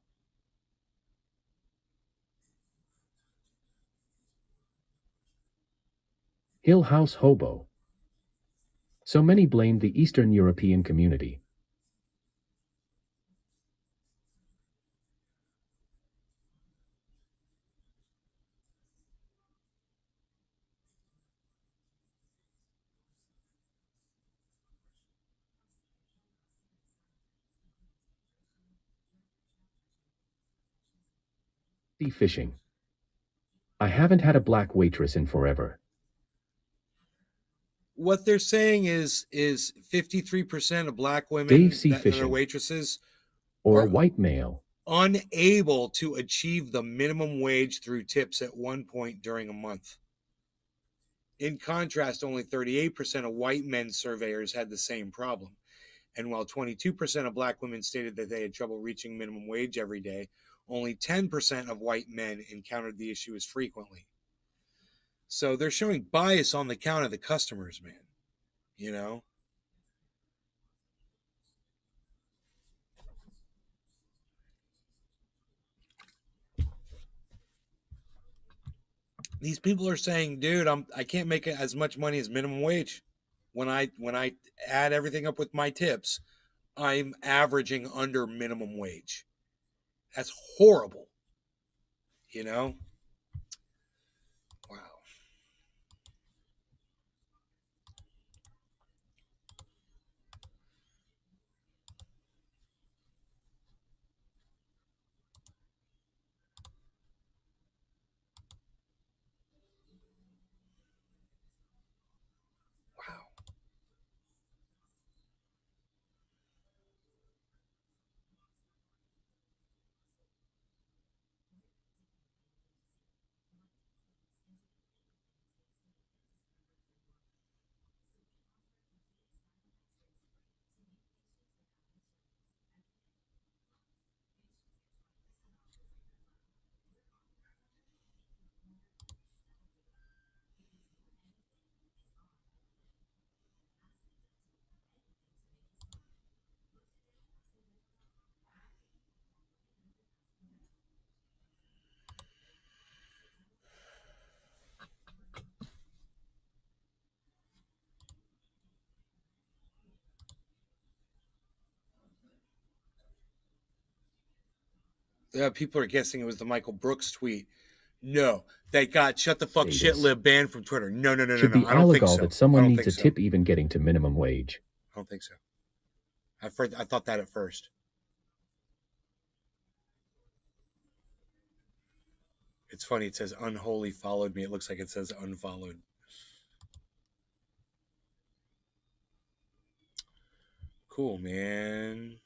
Hill House hobo. So many blame the Eastern European community. Fishing. I haven't had a black waitress in forever. What they're saying is 53% of black women Dave C. that are Fishing. waitresses Or are white male. unable to achieve the minimum wage through tips at one point during a month. In contrast, only 38% of white men surveyors had the same problem. And while 22% of black women stated that they had trouble reaching minimum wage every day, only 10% of white men encountered the issue as frequently. So they're showing bias on the count of the customers, man. You know? These people are saying, dude, I can't make as much money as minimum wage. When I add everything up with my tips, I'm averaging under minimum wage. That's horrible. You know? Wow. Wow. People are guessing it was the Michael Brooks tweet. No, they got shut the fuck Status. shit lib banned from Twitter. No. Should be I don't think illegal so. that someone I don't needs a think so. tip even getting to minimum wage. I don't think so. I thought that at first. It's funny. It says unholy followed me. It looks like it says unfollowed. Cool, man.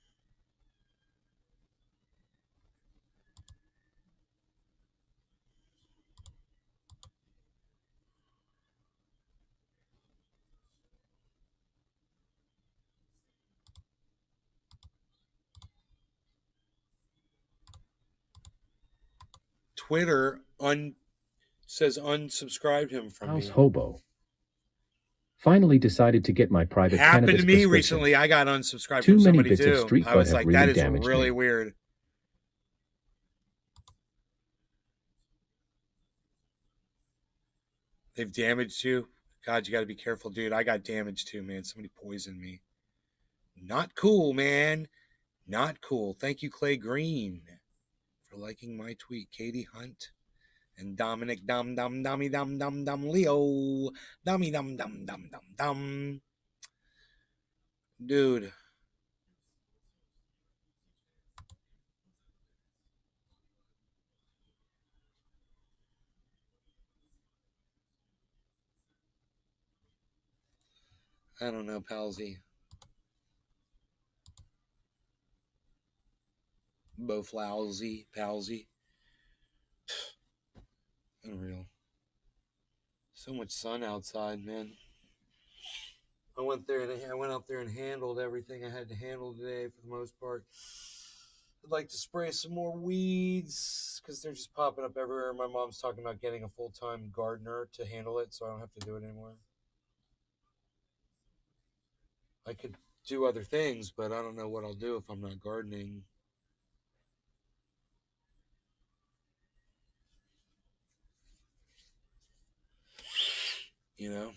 Twitter says unsubscribed him from House me. hobo. Finally decided to get my private Happened cannabis to me prescription. recently. I got unsubscribed Too from many somebody bits too. of street I bud was have like, really that is damaged really me. weird. They've damaged you? God, you got to be careful, dude. I got damaged too, man. Somebody poisoned me. Not cool, man. Not cool. Thank you, Clay Green, for liking my tweet. Katie Hunt and Dominic Dum Leo. Dum. Dude. I don't know, Palsy. Both lousy, Palsy. Unreal. So much sun outside, man. I went out there and handled everything I had to handle today for the most part. I'd like to spray some more weeds because they're just popping up everywhere. My mom's talking about getting a full-time gardener to handle it, so I don't have to do it anymore. I could do other things, but I don't know what I'll do if I'm not gardening. You know?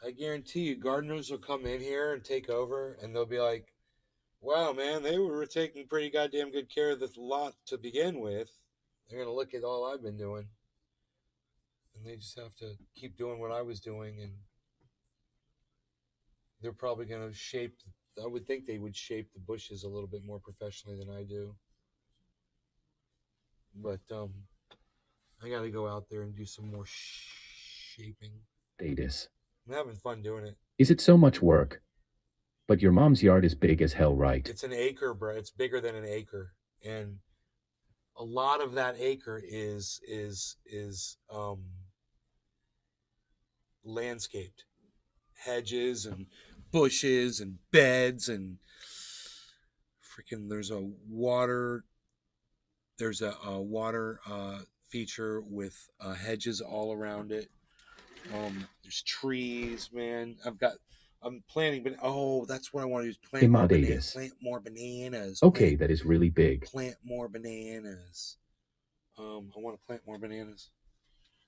I guarantee you, gardeners will come in here and take over, and they'll be like, wow, man, they were taking pretty goddamn good care of this lot to begin with. They're going to look at all I've been doing. And they just have to keep doing what I was doing, and they're probably going to shape, I would think they would shape the bushes a little bit more professionally than I do. But I got to go out there and do some more shaping. Status. I'm having fun doing it. Is it so much work? But your mom's yard is big as hell, right? It's an acre, bro. It's bigger than an acre. And a lot of that acre is landscaped. Hedges and bushes and beds and freaking there's a water feature with hedges all around it. There's trees, man. I'm planting, but that's what I want to do. Plant more bananas. Okay, that is really big. Plant more bananas. I want to plant more bananas.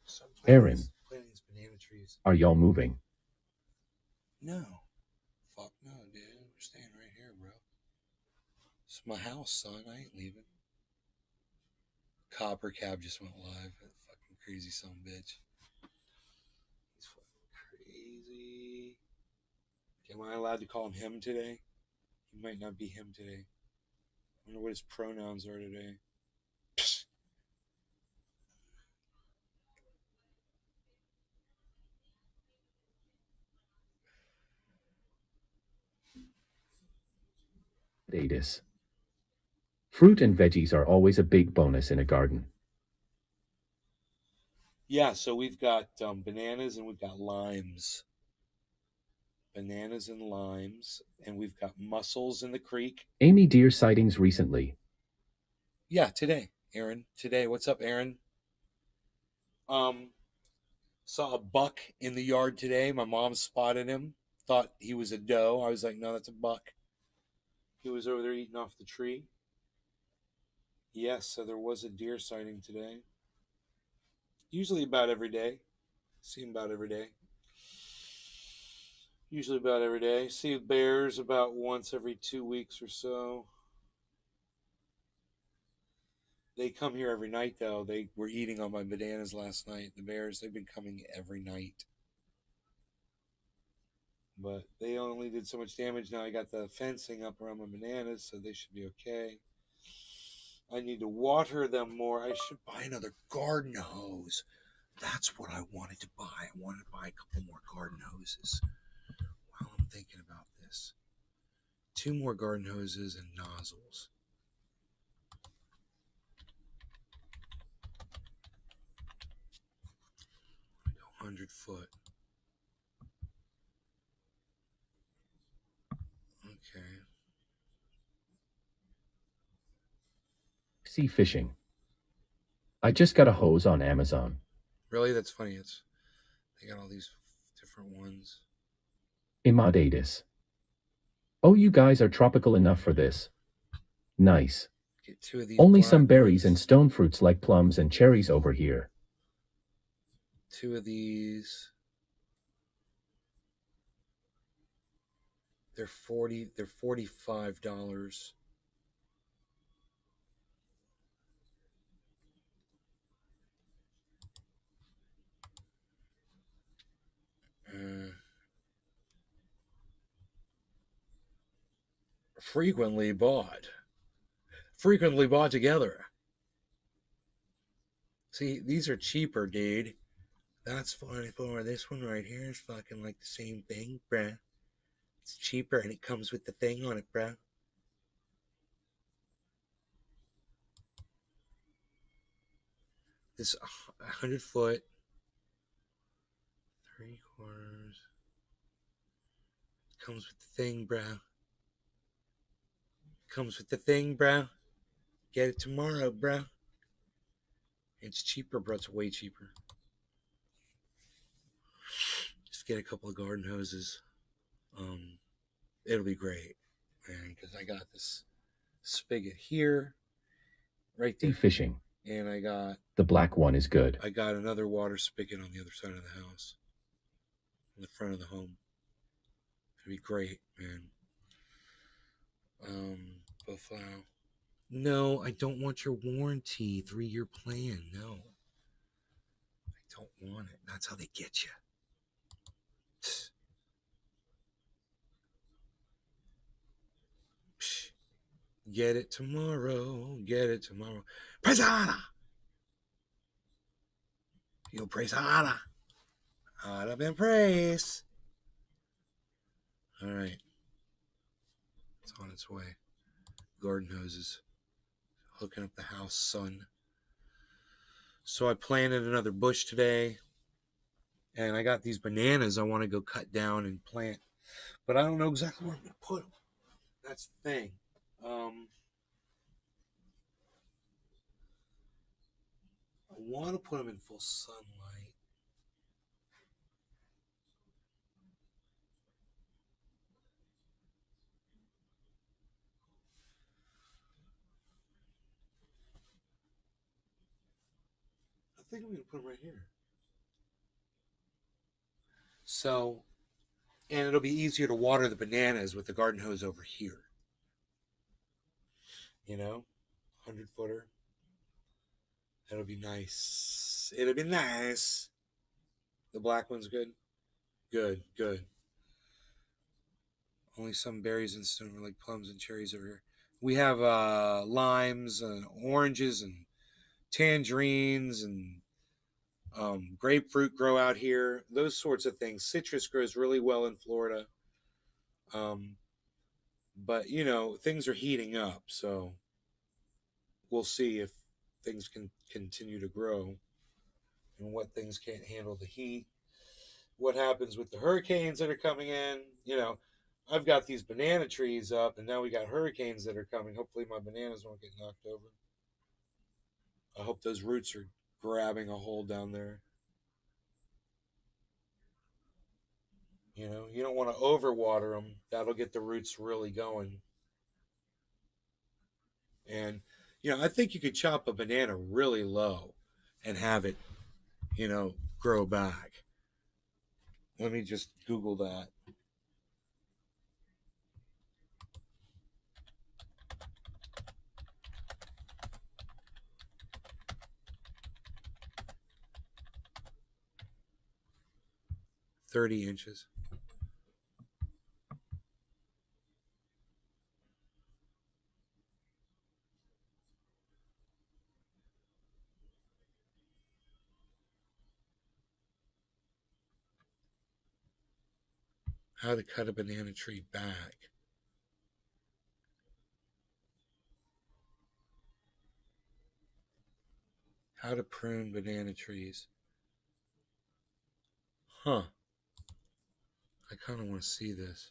So Aaron, planting these banana trees. Are y'all moving? No. Fuck no, dude. We're staying right here, bro. It's my house, son. I ain't leaving. Copper Cab just went live. That fucking crazy son of a bitch. He's fucking crazy. Am I allowed to call him today? He might not be him today. I wonder what his pronouns are today. Status. Fruit and veggies are always a big bonus in a garden. Yeah, so we've got bananas and we've got limes. Bananas and limes, and we've got mussels in the creek. Amy deer sightings recently. Yeah, today, Aaron. Today. What's up, Aaron? Saw a buck in the yard today. My mom spotted him. Thought he was a doe. I was like, no, that's a buck. He was over there eating off the tree. Yes, so there was a deer sighting today. Usually about every day. See him about every day. Usually about every day. See bears about once every 2 weeks or so. They come here every night, though. They were eating on my bananas last night. The bears, they've been coming every night. But they only did so much damage. Now I got the fencing up around my bananas, so they should be okay. I need to water them more. I should buy another garden hose. That's what I wanted to buy. I wanted to buy a couple more garden hoses while I'm thinking about this. 2 more garden hoses and nozzles. I go 100 foot. Okay. Sea fishing. I just got a hose on Amazon. Really? That's funny. They got all these different ones. Imadatus. Oh, you guys are tropical enough for this. Nice. Get 2 of these. Only black some berries and ones. stone fruits like plums and cherries over here. 2 of these. They're $45. Frequently bought together. See, these are cheaper, dude. That's 44. This one right here is fucking like the same thing, bruh. It's cheaper and it comes with the thing on it, bruh. This 100 foot, 3/4. Comes with the thing, bruh. Comes with the thing, bruh. Get it tomorrow, bruh. It's cheaper, bro. It's way cheaper. Just get a couple of garden hoses. It'll be great, man, because I got this spigot here, right Sea there, fishing. and I got The black one is good. I got another water spigot on the other side of the house, in the front of the home. It'd be great, man. Buffalo. No, I don't want your warranty 3-year plan. No, I don't want it. That's how they get you. Get it tomorrow. Get it tomorrow. Presada. You presada. Out of in praise. All right. It's on its way. Garden hoses. Hooking up the house, son. So I planted another bush today. And I got these bananas I want to go cut down and plant. But I don't know exactly where I'm going to put them. That's the thing. I want to put them in full sunlight. I think I'm going to put them right here. So, and it'll be easier to water the bananas with the garden hose over here. You know, 100 footer. That'll be nice. It'll be nice. The black one's good. Good. Only some berries and stone like plums and cherries over here. We have limes and oranges and tangerines and grapefruit grow out here. Those sorts of things. Citrus grows really well in Florida. But, you know, things are heating up, so we'll see if things can continue to grow and what things can't handle the heat. What happens with the hurricanes that are coming in? You know, I've got these banana trees up, and now we got hurricanes that are coming. Hopefully my bananas won't get knocked over. I hope those roots are grabbing a hold down there. You know, you don't want to overwater them. That'll get the roots really going. And, you know, I think you could chop a banana really low and have it, you know, grow back. Let me just Google that. $30. How to cut a banana tree back. How to prune banana trees. Huh. I kind of want to see this.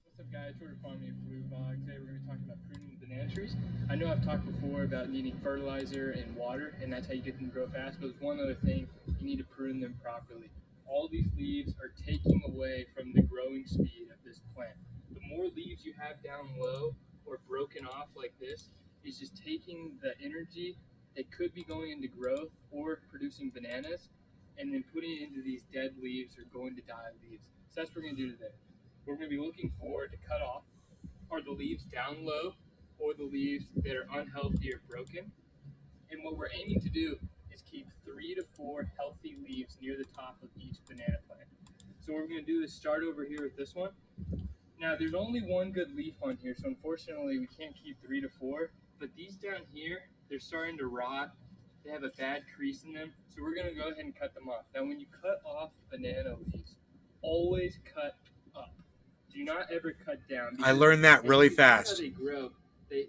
What's up, guys? Jordan from the Blue Vlog. Today we're going to be talking about pruning banana trees. I know I've talked before about needing fertilizer and water, and that's how you get them to grow fast, but there's one other thing: you need to prune them properly. All these leaves are taking away from the growing speed of this plant. The more leaves you have down low or broken off like this is just taking the energy that could be going into growth or producing bananas and then putting it into these dead leaves or going to die leaves. So that's what we're going to do today. We're going to be looking for to cut off are the leaves down low or the leaves that are unhealthy or broken. And what we're aiming to do is keep 3 to 4 healthy leaves near the top of each banana plant. So what we're going to do is start over here with this one. Now there's only one good leaf on here, so unfortunately we can't keep 3 to 4. But these down here, they're starting to rot. They have a bad crease in them, so we're going to go ahead and cut them off. Now when you cut off banana leaves, always cut up. Do not ever cut down. I learned that really fast. How they grow, the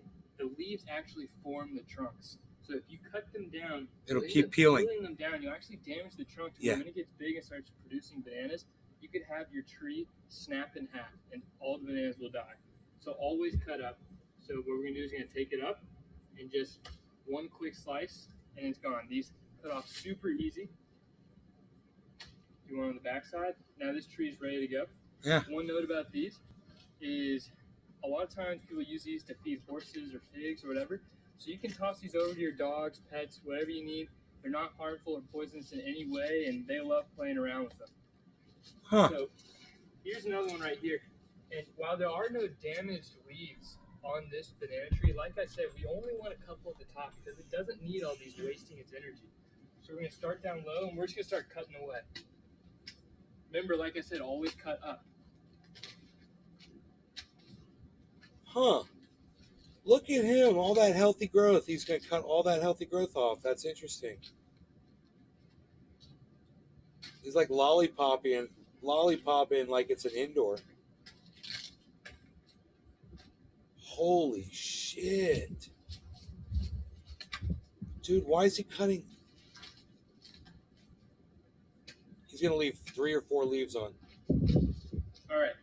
leaves actually form the trunks. So if you cut them down, it'll keep peeling. Peeling them down, you actually damage the trunk. Yeah. When it gets big and starts producing bananas, you could have your tree snap in half, and all the bananas will die. So always cut up. So what we're gonna do is we're gonna take it up and just one quick slice, and it's gone. These cut off super easy. Do one on the back side. Now this tree is ready to go. Yeah. One note about these is a lot of times people use these to feed horses or pigs or whatever. So you can toss these over to your dogs, pets, whatever you need. They're not harmful or poisonous in any way, and they love playing around with them. Huh. So here's another one right here. And while there are no damaged leaves on this banana tree, like I said, we only want a couple at the top because it doesn't need all these wasting its energy. So we're going to start down low, and we're just going to start cutting away. Remember, like I said, always cut up. Huh. Look at him, all that healthy growth. He's going to cut all that healthy growth off. That's interesting. He's like lollipopping like it's an indoor. Holy shit. Dude, why is he cutting? He's going to leave 3 or 4 leaves on. All right.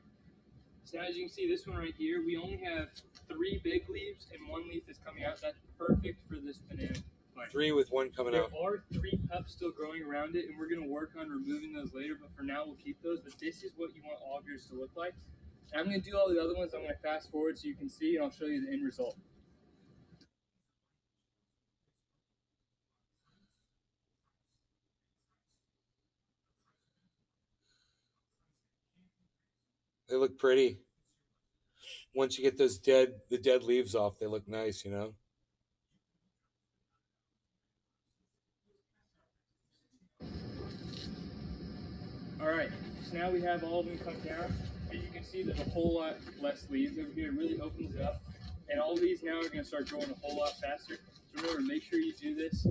So as you can see, this one right here, we only have 3 big leaves and 1 leaf is coming out. That's perfect for this banana plant. 3 with 1 coming out. There are 3 pups still growing around it, and we're going to work on removing those later, but for now we'll keep those. But this is what you want all of yours to look like. And I'm going to do all the other ones. I'm going to fast forward so you can see, and I'll show you the end result. They look pretty. Once you get those the dead leaves off, they look nice, you know? All right, so now we have all of them cut down. As you can see, there's a whole lot less leaves over here. It really opens it up. And all these now are going to start growing a whole lot faster. So remember, make sure you do this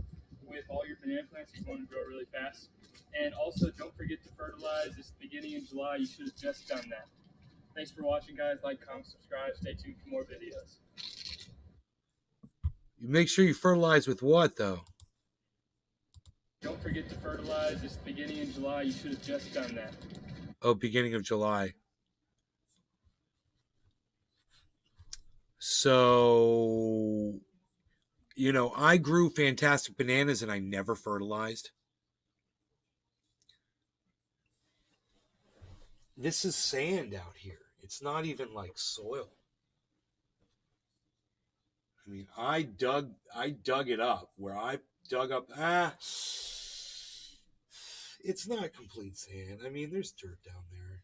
with all your banana plants if you want to grow it really fast. And also, don't forget to fertilize. It's the beginning of July. You should have just done that. Thanks for watching, guys. Like, comment, subscribe. Stay tuned for more videos. You make sure you fertilize with what, though? Don't forget to fertilize. It's the beginning of July. You should have just done that. Oh, beginning of July. So, you know, I grew fantastic bananas and I never fertilized. This is sand out here. It's not even like soil. I mean, I dug it up where I dug up. It's not complete sand. I mean, there's dirt down there.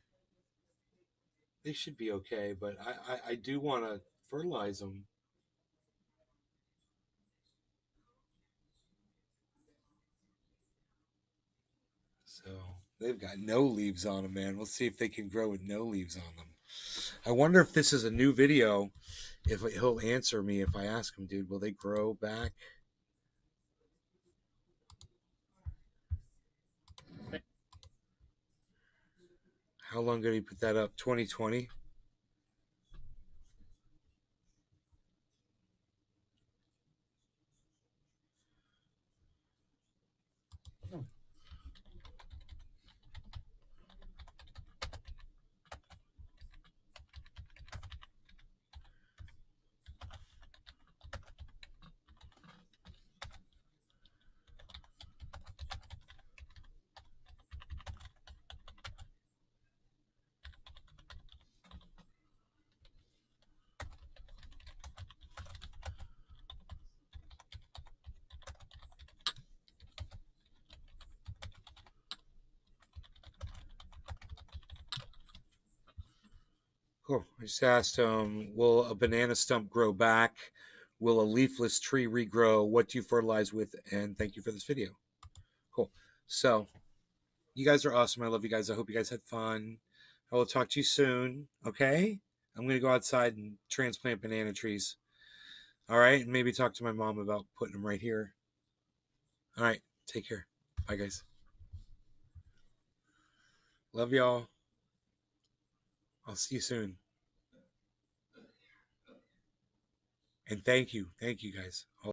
They should be okay, but I do want to fertilize them. So they've got no leaves on them, man. We'll see if they can grow with no leaves on them. I wonder if this is a new video, if he'll answer me if I ask him, dude, will they grow back? How long ago did he put that up? 2020? Cool. I just asked will a banana stump grow back? Will a leafless tree regrow? What do you fertilize with? And thank you for this video. Cool. So you guys are awesome. I love you guys. I hope you guys had fun. I will talk to you soon. Okay? I'm going to go outside and transplant banana trees. All right? And maybe talk to my mom about putting them right here. All right. Take care. Bye, guys. Love y'all. I'll see you soon. And thank you. Thank you, guys.